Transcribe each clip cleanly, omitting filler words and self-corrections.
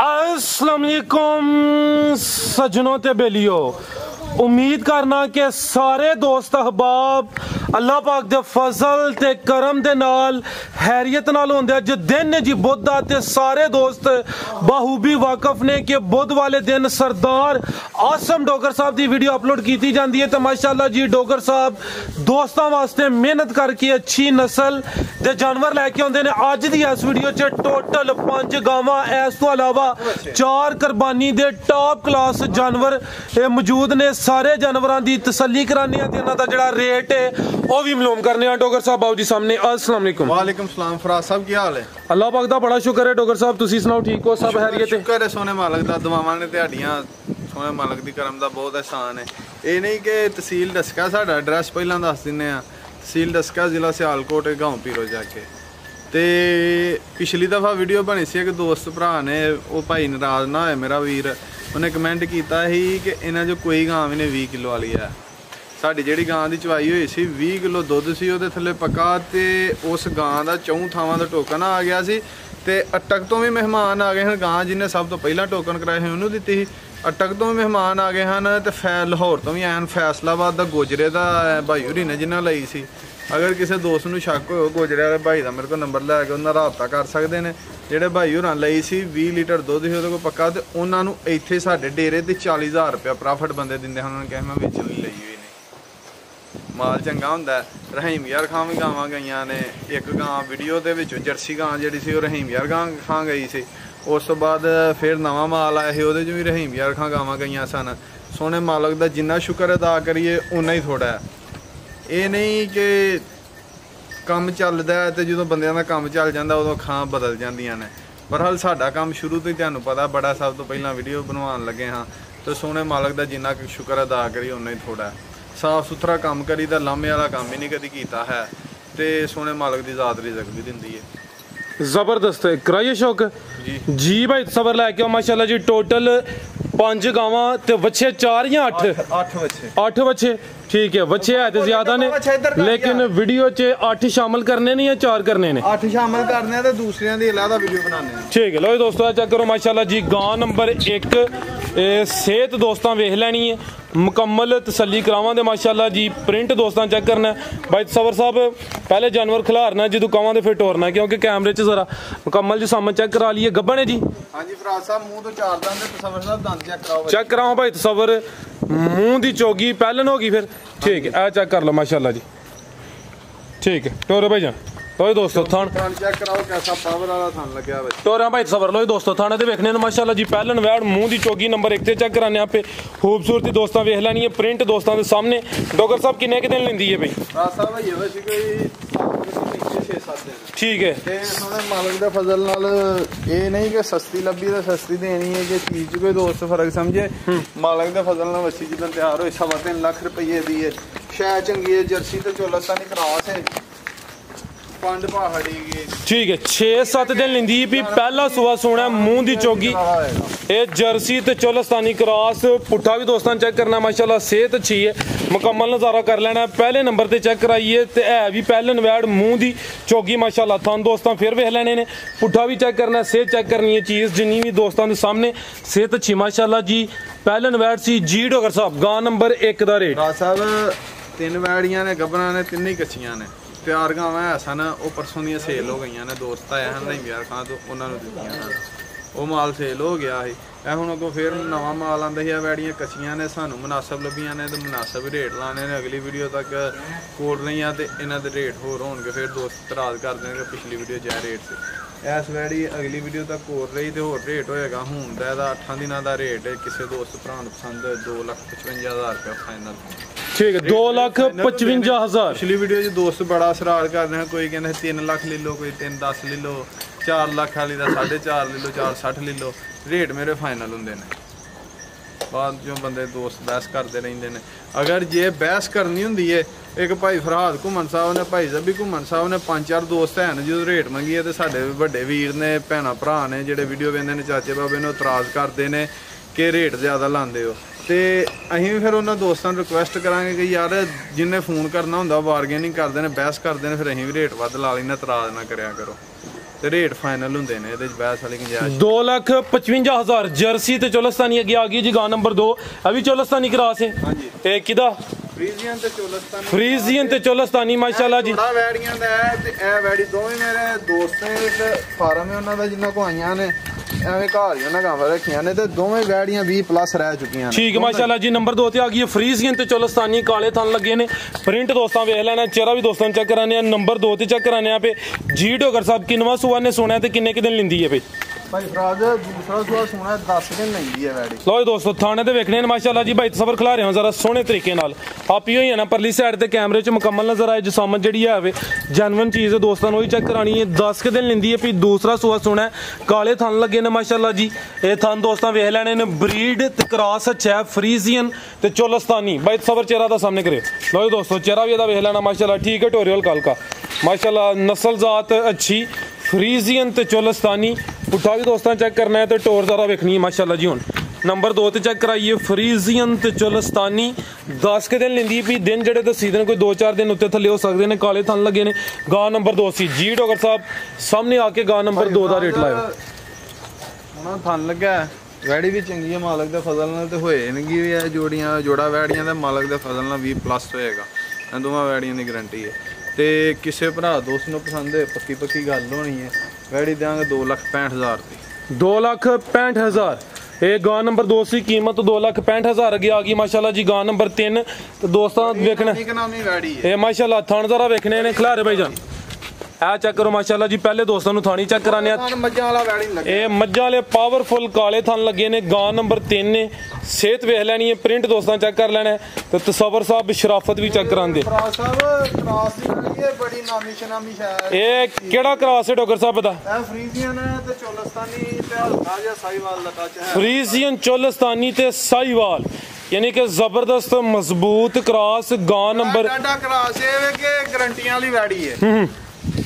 अस्सलाम वालेकुम सज्जनों ते बेलियो, उम्मीद करना कि सारे दोस्त अहबाब अल्लाह पाक दे फजल ते करम दे नाल हैरियत नाल होंदे। अज दिन है जी बुध दा ते सारे दोस्त बाहूबी वाकफ ने कि बुध वाले दिन सरदार आसम डोगर साहब दी वीडियो अपलोड की जाती है। तो माशाअल्लाह जी डोगर साहब दोस्तों वास्ते मेहनत करके अच्छी नस्ल दे जानवर लैके आते हैं। अज दी इस वीडियो च टोटल 5 गावां, इस तो अलावा 4 कुर्बानी दे टॉप क्लास जानवर मौजूद ने। सारे जानवरों की तसल्ली कराने इन्हों का जो रेट है वो भी मालूम करने। डोगर साहब बाबू जी सामने। अस्सलाम वालेकुम। वालेकुम सलाम। फराज साहब की हाल है? अल्लाह पाक दा बड़ा शुक्र है। डोगर साहब तुसी सुनाओ, ठीक हो? सब हैरियत है? शुक्र है सोने मालक दा, दुआवां ने तुहाडियां सोने मालक दी करम दा बहुत एहसान है। ये नहीं कि तहसील डस्का साडा एड्रैस पहलां दस दिंने आ। तहसील डस्का जिला सियालकोट गांव पीरो जाके। ते पिछली दफ़ा वीडियो बनी सी कि दोस्त भरा ने वो भाई नाराज ना होए मेरा वीर, उन्हें कमेंट किया कि इन्हां जो कोई गां भी ने 20 किलो वाली है। साडी जिहड़ी गां दी चवाई होई सी 20 किलो दुध सी उहदे थल्ले पक्का, ते उस गां दा 4 थावां दा टोकन आ गया सी। ते अटक तो भी मेहमान आ गए हैं। गां जिन्हें सब तो पहला टोकन कराए हैं उन्होंने दी सी। अटक तो भी मेहमान आ गए हैं। तो लाहौर तो भी एन फैसलाबाद का गोजरे का भाई होरी ने जिन्हें लई सी। अगर किसी दोस्त को शक हो गोजरे वाले भाई का मेरे को नंबर लैके उन्हें रबता कर सकते हैं। ਜਿਹੜੇ ਭਾਈ ਹੋਰਾਂ ਲਈ ਸੀ 20 ਲੀਟਰ ਦੁੱਧ ਸੀ ਉਹਦੇ ਕੋਲ ਪੱਕਾ, ਤੇ ਉਹਨਾਂ ਨੂੰ ਇੱਥੇ ਸਾਡੇ ਡੇਰੇ ਤੇ 40,000 ਰੁਪਇਆ ਪ੍ਰੋਫਿਟ ਬੰਦੇ ਦਿੰਦੇ ਹਨ। ਉਹਨਾਂ ਨੇ ਕਿਹਾ ਮੈਂ ਵੇਚਣ ਲਈ ਲਈ ਹੋਈ ਨਹੀਂ, ਮਾਲ ਚੰਗਾ ਹੁੰਦਾ। ਰਹੀਮ ਯਾਰ ਖਾਂ ਵੀ ਗਾਵਾਂ ਗਈਆਂ ਨੇ। ਇੱਕ ਗਾਂ ਵੀਡੀਓ ਦੇ ਵਿੱਚ ਜਰਸੀ ਗਾਂ ਜਿਹੜੀ ਸੀ ਉਹ ਰਹੀਮ ਯਾਰ ਖਾਂ ਗਈ ਸੀ। ਉਸ ਤੋਂ ਬਾਅਦ ਫਿਰ ਨਵਾਂ ਮਾਲ ਆਇਆ ਸੀ, ਉਹਦੇ 'ਚ ਵੀ ਰਹੀਮ ਯਾਰ ਖਾਂ ਗਾਵਾਂ ਗਈਆਂ ਸਨ। ਸੋਹਣੇ ਮਾਲਕ ਦਾ ਜਿੰਨਾ ਸ਼ੁਕਰ ਅਦਾ ਕਰੀਏ ਉਨਾ ਹੀ ਥੋੜ੍ਹਾ ਹੈ। ਇਹ ਨਹੀਂ ਕਿ ਕੰਮ ਚੱਲਦਾ ਤੇ ਜਦੋਂ ਬੰਦਿਆਂ ਦਾ ਕੰਮ ਚੱਲ ਜਾਂਦਾ ਉਦੋਂ ਖਾਂ ਬਦਲ ਜਾਂਦੀਆਂ ਨੇ। ਪਰ ਹਾਲ ਸਾਡਾ ਕੰਮ ਸ਼ੁਰੂ ਤੋਂ ਹੀ ਤੁਹਾਨੂੰ ਪਤਾ ਬੜਾ, ਸਭ ਤੋਂ ਪਹਿਲਾਂ ਵੀਡੀਓ ਬਣਵਾਉਣ ਲੱਗੇ ਹਾਂ। ਤੇ ਸੋਹਣੇ ਮਾਲਕ ਦਾ ਜਿੰਨਾ ਕੁ ਸ਼ੁਕਰ ਅਦਾ ਕਰੀ ਉਨਾ ਹੀ ਥੋੜਾ। ਸਾਫ ਸੁਥਰਾ ਕੰਮ ਕਰੀ ਤਾਂ ਲਾਮੇ ਵਾਲਾ ਕੰਮ ਹੀ ਨਹੀਂ ਕਦੀ ਕੀਤਾ ਹੈ। ਤੇ ਸੋਹਣੇ ਮਾਲਕ ਦੀ ਜ਼ਾਤ ਰਿਜ਼ਕ ਵੀ ਦਿੰਦੀ ਹੈ। जबरदस्त है। कराइए शौक जी भाई सबर लैके आओ। माशाल्लाह जी टोटल 5 गावां ते बच्चे 4 या 8 बच्चे ठीक है। बच्चे है तो ज्यादा ने, लेकिन वीडियो च 8 शामिल करने ने या 4 करने ने? 8 शामिल करने ते दूसरियां दी अलग वीडियो बनाने। ठीक है। लो दोस्तों चेक करो माशाल्लाह जी गां नंबर 1 सेहत दोस्तां वेख लैनी है, मुकम्मल तसल्ली करावां दे। माशाल्लाह जी प्रिंट दोस्तां चेक करना है। भाई सबर साहब पहले जानवर खिलारना जो कवां दे फिर टोरना, क्योंकि कैमरे च जरा मुकम्मल जी सामने चेक करा लिए। गब्बन है जी? हां जी फराज साहब मुंह तो 4 दंद, तसव्वुर साहब दंद चेक कराओ भाई। तसव्वुर मुंह दी चोगी पहलन होगी फिर ठीक है। आ चेक कर लो माशाल्लाह जी ठीक है। टोरे भाई जान लो दोस्तों थान चेक कराओ कैसा पावर वाला थान लग्या भाई। टोरा भाई सबर लो दोस्तों थाने ते देखने माशाल्लाह जी पहलन वैड़ मुंह दी चोगी नंबर 1 ते चेक कराने आपे। खूबसूरती दोस्तां वेख लैनी है, प्रिंट दोस्तां दे सामने। डोगर साहब किन्ने के दिन लेंदी है भाई? साहब ये वैसे कोई 6-7 दिन ठीक है। ते सोने मालक दे फजल नाल ये नहीं कि सस्ती लब्भी ते सस्ती देनी है कि चीज च कोई दोस्त फर्क समझे। मालक दे फजल नाल वसी जिद्दां तैयार होई 3.5 लाख रुपये दी है। शै चंगी है, जर्सी ते चोलस्तानी क्रॉस है। ठीक है 6-7 दिन लेंदी भी। पहला सुबह सोना मुंह दी चोगी ये जर्सी ते चोलस्तानी क्रॉस पुट्ठा भी दोस्तों चेक करना। माशाल्लाह सेहत अच्छी है, मुकम्मल नज़ारा कर लेना। पहले नंबर ते चेक कराइए ते है भी पहलन वैड़ मुंह दी चोगी माशाल्लाह। थान दोस्तों फिर वेख लेने ने, पुट्ठा भी चेक करना, सेहत चेक करनी है। चीज़ जिन्नी भी दोस्तों के सामने सेहत अच्छी माशाल्लाह जी। पहलन वैड़ सी जी डोगर साहब गां नंबर 1 का रेट साहब 3 वैड़ियां ने, गब्बना ने, 3 ही कच्चियां ने। तैयार गावां है सन, वो परसों दी सेल हो गई ने। दोस्त आए हैं नहीं यार खां तो उन्होंने दित्तियां, वो माल सेल हो गया है। हुण अगों फिर नवा माल आंदा ही। वैड़ियां कच्चियां ने, सानू मुनासिब लभियां ने तो मुनासिब रेट लाने ने। अगली वीडियो तक कोल रही तो इन्हां दे रेट होर होणगे, फिर दोस्त इतराज कर देंगे पिछली वीडियो जै रेट से। इस वैड़ी अगली वीडियो तक कोल रही तो होर रेट होएगा। हुण दा 8 दिनां दा रेट किसी दोस्त भरा नूं पसंद 2,55,000 रुपया फाइनल ठीक है। 2,55,000। पिछली वीडियो च दोस्त बड़ा असरार कर रहे हैं, कोई कहते 3 लाख ले लो, कोई 3,10 ले लो, 4 लाख वाली का 4.5 ले लो, 4.60 ले लो। रेट मेरे फाइनल होंगे ने। बाद जो बंदे दोस्त बहस करते रहते हैं। अगर जे बहस करनी होंगी है, एक भाई फरहाद घुमन साहब ने, भाई जबी घुमन साहब ने 5-4 दोस्त हैं जो रेट मंगी है, तो साढ़े बड़े वीर ने, भैन भरा ने जोड़े वीडियो वेंदे ने, चाचे बाबे ने इतराज़ करते हैं कि रेट ज़्यादा लाते हो। तो असीं भी फिर उन्होंने दोस्तों रिक्वेस्ट करांगे कि यार जिन्हें फोन करना होंदा बारगेनिंग करते हैं, बहस करते हैं, फिर असीं भी रेट वध ला लेना, इतराज़ ना करया करो। ਤੇ ਰੇਟ ਫਾਈਨਲ ਹੁੰਦੇ ਨੇ ਇਹਦੇ ਚ ਬੈਸ ਵਾਲੀ ਗੁੰਜਾਇਸ਼ 2,55,000 ਜਰਸੀ ਤੇ ਚੋਲਸਤਾਨੀ ਅੱਗੇ ਆ ਗਈ ਜੀ ਗਾਂ ਨੰਬਰ 2 ਅਭੀ ਚੋਲਸਤਾਨੀ ਕਰਾਸ ਹੈ ਹਾਂਜੀ ਇਹ ਕਿਦਾ ਫਰੀਜ਼ੀਅਨ ਤੇ ਚੋਲਸਤਾਨੀ ਫਰੀਜ਼ੀਅਨ ਤੇ ਚੋਲਸਤਾਨੀ ਮਾਸ਼ਾਅੱਲਾ ਜੀ ਥੋੜਾ ਵੈੜੀਆਂ ਦਾ ਹੈ ਤੇ ਇਹ ਵੈੜੀ ਦੋਵੇਂ ਮੇਰੇ ਦੋਸਤਾਂ ਦੇ ਫਾਰਮ ਹੈ ਉਹਨਾਂ ਦਾ ਜਿੰਨਾ ਕੋ ਆਈਆਂ ਨੇ ਐਵੇਂ ਘਰ ਹੀ ਉਹਨਾਂ ਗਾਵਾਂ ਰੱਖੀਆਂ ਨੇ ਤੇ ਦੋਵੇਂ ਵੈੜੀਆਂ 20+ ਰਹਿ ਚੁੱਕੀਆਂ ਨੇ ਠੀਕ ਮਾਸ਼ਾਅੱਲਾ ਜੀ ਨੰਬਰ 2 ਤੇ ਆ ਗਈ ਹੈ ਫਰੀਜ਼ੀਅਨ ਤੇ ਚੋਲਸਤਾਨੀ ਕਾਲੇ ਥਣ ਲੱਗੇ ਨੇ ਪ੍ਰਿੰਟ ਦੋਸਤਾਂ ਵੇਖ ਲੈਣਾ ਚਿਹਰਾ ਵੀ ਦੋਸਤਾਂ ਚੈੱਕ ਕਰਾਣੇ ਆ ਨੰਬਰ 2 ਤੇ ਚੈੱਕ ਕਰਾਣੇ ਆ ਪੇ ਜੀ ਡੋਗਰ ਸਾਹਿਬ ਕਿੰਨਵਾ ਸੂਆ ਨੇ ਸੁਣਿਆ ਤੇ ਕਿੰਨੇ ਦਿਨ ਲਿੰਦੀ ਹੈ ਬਈ ਭਾਈ ਫਰਾਜ਼ ਦੂਸਰਾ ਸੂਆ ਸੁਣਾ 10 ਦਿਨ ਲੈਂਦੀ ਹੈ ਵੈੜੀ ਲੋ ਦੋਸਤੋ ਥਾਣੇ ਤੇ ਵੇਖਣੇ ਨੇ ਮਾਸ਼ਾਅੱਲਾ ਜੀ ਭਾਈ ਤਸਵਰ ਖਿਲਾ ਰਹੇ ਹਾਂ ਜ਼ਰਾ ਸੋਹਣੇ ਤਰੀਕੇ ਨਾਲ ਆਪੀ ਹੋਈ ਹੈ ਨਾ ਪਰਲੀ ਸਾਈਡ ਤੇ ਕੈਮਰੇ 'ਚ ਮੁਕੰਮਲ ਨਜ਼ਰ ਆਏ ਜਸਾਮਤ ਜਿਹੜੀ ਹੈ ਵੇ ਜੈਨੂਇਨ ਚੀਜ਼ ਹੈ ਦੋਸਤਾਂ ਨੂੰ ਹੀ ਚੈੱਕ ਕਰਾਣੀ ਹੈ 10 ਦਿਨ ਲੈਂਦੀ ਹੈ ਵੀ ਦੂਸਰਾ ਸੂਆ ਸੁਣਾ ਕਾਲੇ ਥਣ ਲੱਗੇ ਨੇ ਮਾਸ਼ਾਅੱਲਾ ਜੀ ਇਹ ਥਣ ਦੋਸਤਾਂ ਵੇਖ ਲੈਣੇ ਨੇ ਬਰੀਡ ਤੇ ਕ੍ਰਾਸ ਅੱਛਾ ਫਰੀਜ਼ੀਅਨ ਤੇ ਚੋਲਸਤਾਨੀ ਭਾਈ ਤਸਵਰ ਚਿਹਰਾ ਦਾ ਸਾਹਮਣੇ ਕਰਿਓ ਲੋ ਦੋਸਤੋ ਚਿਹਰਾ ਵੀ ਇਹਦਾ ਵੇਖ ਲੈਣਾ ਮਾਸ਼ਾਅੱਲਾ ਠੀਕ ਹੈ ਟੋਰੀਅਲ ਕਾਲ का माशाल्लाह नस्ल ज़ात अच्छी फ्रीजियन ते चोलस्तानी उठा भी दोस्तों चेक करना है तो टोर ज़रा वेखनी है माशाल्लाह जी हुण नंबर 2 ते चेक कराइए फ्रीजियन ते चोलस्तानी 10 के दिन लेंदी भी दिन जड़े दसी दिन कोई 2-4 दिन उत्ते थल्ले हो सकते हैं काले थन लगे ने गां नंबर 2 सी जी डॉक्टर साहब सामने आके गां नंबर 2 ਦਾ ਰੇਟ ਲਾਇਓ ਉਹਨਾਂ ਥਨ ਲੱਗਾ ਵੈੜੀ ਵੀ ਚੰਗੀ ਹੈ ਮਾਲਕ ਦੇ ਫਜ਼ਲ ਨਾਲ ਤੇ ਹੋਏ ਨਗੀ ਵੀ ਇਹ ਜੋੜਾ ਵੈੜੀਆਂ ਦਾ ਮਾਲਕ ਦੇ ਫਜ਼ਲ ਨਾਲ 20+ ਹੋਏਗਾ ਇਹ ਦੋਵਾਂ ਵੈੜੀਆਂ ਦੀ ਗਾਰੰਟੀ ਹੈ ਤੇ ਕਿਸੇ ਭਰਾ ਦੋਸਤ ਨੂੰ ਪਸੰਦ ਹੈ ਪੱਕੀ ਗੱਲ ਹੋਣੀ ਹੈ ਵੈੜੀ ਦਿਆਂਗੇ 2,65,000 ਦੀ 2,65,000 ਇਹ ਗਾਂ ਨੰਬਰ 2 ਸੀ ਕੀਮਤ 2,65,000 ਅੱਗੇ ਆ ਗਈ ਮਾਸ਼ਾਅੱਲਾ ਜੀ ਗਾਂ ਨੰਬਰ 3 ਤੇ ਦੋਸਤਾਂ ਵੇਖਣਾ ਇਕਨੋਮੀ ਵੈੜੀ ਹੈ ਇਹ ਮਾਸ਼ਾਅੱਲਾ ਥਣ ਜ਼ਰਾ ਵੇਖਣੇ ਨੇ ਖਿਲਾਰੇ ਭਾਈ ਜਾਨ ਇਹ ਚੈੱਕ ਕਰੋ ਮਾਸ਼ਾਅੱਲਾ ਜੀ ਪਹਿਲੇ ਦੋਸਤਾਂ ਨੂੰ ਥਾਣੀ ਚੈੱਕ ਕਰਾਣੇ ਆ ਮੱਝਾਂ ਵਾਲਾ ਵੈੜੀ ਲੱਗੇ ਇਹ ਮੱਝਾਂ ਵਾਲੇ ਪਾਵਰਫੁਲ ਕਾਲੇ ਥਣ ਲੱਗੇ ਨੇ ਗਾਂ ਨੰਬਰ 3 ਨੇ ਸਿਹਤ ਵੇਖ ਲੈਣੀ ਹੈ ਪ੍ਰਿੰਟ ਦੋਸਤਾਂ ਚੈੱਕ ਕਰ ਲੈਣਾ ਤੇ ਤਸਵਰ ਸਾਹਿਬ ਸ਼ਰਾਫਤ ਵੀ ਚੈੱਕ ਕਰਾਂਦੇ ਭਰਾ ਸਾਹਿਬ ਕ੍ਰਾਸ ਦੀ ਵੈੜੀ ਹੈ ਬੜੀ ਨਾਮੀ ਸ਼ਨਾਮੀ ਸ਼ਾਇਦ ਇਹ ਕਿਹੜਾ ਕ੍ਰਾਸ ਹੈ ਡਾਕਟਰ ਸਾਹਿਬ ਦਾ ਇਹ ਫਰੀਜ਼ੀਅਨ ਹੈ ਤੇ ਚੋਲਸਤਾਨੀ ਤੇ ਹਲਕਾ ਜਿਹਾ ਸਾਈਵਾਲ ਦਾ ਟੱਚ ਹੈ ਫਰੀਜ਼ੀਅਨ ਚੋਲਸਤਾਨੀ ਤੇ ਸਾਈਵਾਲ यानी कि जबरदस्त मजबूत क्रॉस गां नंबर क्रॉस है कि गारंटियां वाली वैड़ी है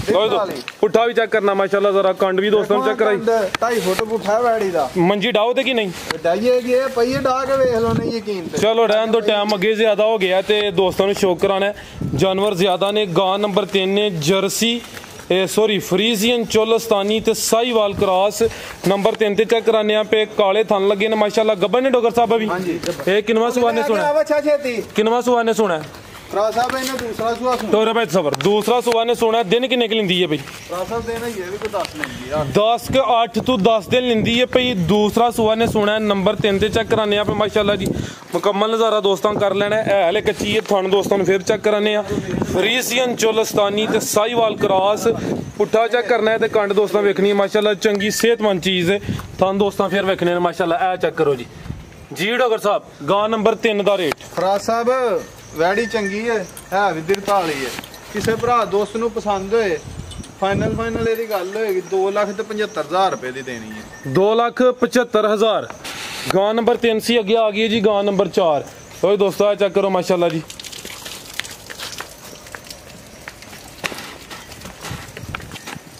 पुट्ठा भी चेक करना माशाल्लाह जरा कंड भी दोस्तों चेक कराई 2.5 फुट पुट्ठा वैड़ी दा मंजी डाओ ते कि नहीं डाइएगी पईए डा के देख लो नहीं यकीन ते चलो रहन दो टाइम अगे ज्यादा हो गया ते दोस्तों ने शौक कराना है जानवर ज्यादा ने गां नंबर 3 ने जर्सी सॉरी फ्रीजियन चोलस्तानी ते साईवाल क्रॉस नंबर 3 ते चेक कराने पे काले थन लगे ने माशाल्लाह गब्बर ने डॉक्टर साहब अभी ये किनवा सुवा ने सुना किनवा सुवा ने सुना भरा साहब इन्हें दूसरा सुवा सुना तो भाई सबर दूसरा सुवा ने सुना दिन किन्ने की लिंदी है भाई भरा साहब देना ये भी कोई 10 लेंदी है 10 के 8 तो 10 दिन लिंदी है भाई दूसरा सुवा ने सुना है नंबर 3 ते चेक कराने पे माशाल्लाह जी मुकम्मल नज़ारा दोस्तों कर लेना है हले कच्ची है थन दोस्तों फिर चेक कराने फ्रीजियन चोलस्तानी ते साईवाल क्रॉस पुट्ठा चेक करना है ते कंड दोस्तों वेखनी है माशाल्लाह चंगी सेहतमंद चीज़ है थन दोस्तों फिर वेखने ने माशाल्लाह ए चेक करो जी डॉक्टर साहब गां नंबर 3 ਦਾ ਰੇਟ ਭਰਾ ਸਾਹਿਬ ਵੈੜੀ ਚੰਗੀ ਹੈ ਵੀ ਦਿਰਤਾ ਵਾਲੀ ਹੈ ਕਿਸੇ ਭਰਾ ਦੋਸਤ ਨੂੰ ਪਸੰਦ ਹੋਏ ਫਾਈਨਲ ਇਹਦੀ ਗੱਲ ਹੋਏਗੀ 2,75,000 ਰੁਪਏ ਦੀ ਦੇਣੀ ਹੈ 2,75,000 ਗਾਂ ਨੰਬਰ 3 ਸੀ ਅੱਗੇ ਆ ਗਈ ਜੀ ਗਾਂ ਨੰਬਰ 4 ਓਏ ਦੋਸਤੋ ਆ ਚੈੱਕ ਕਰੋ ਮਾਸ਼ਾਅੱਲਾ ਜੀ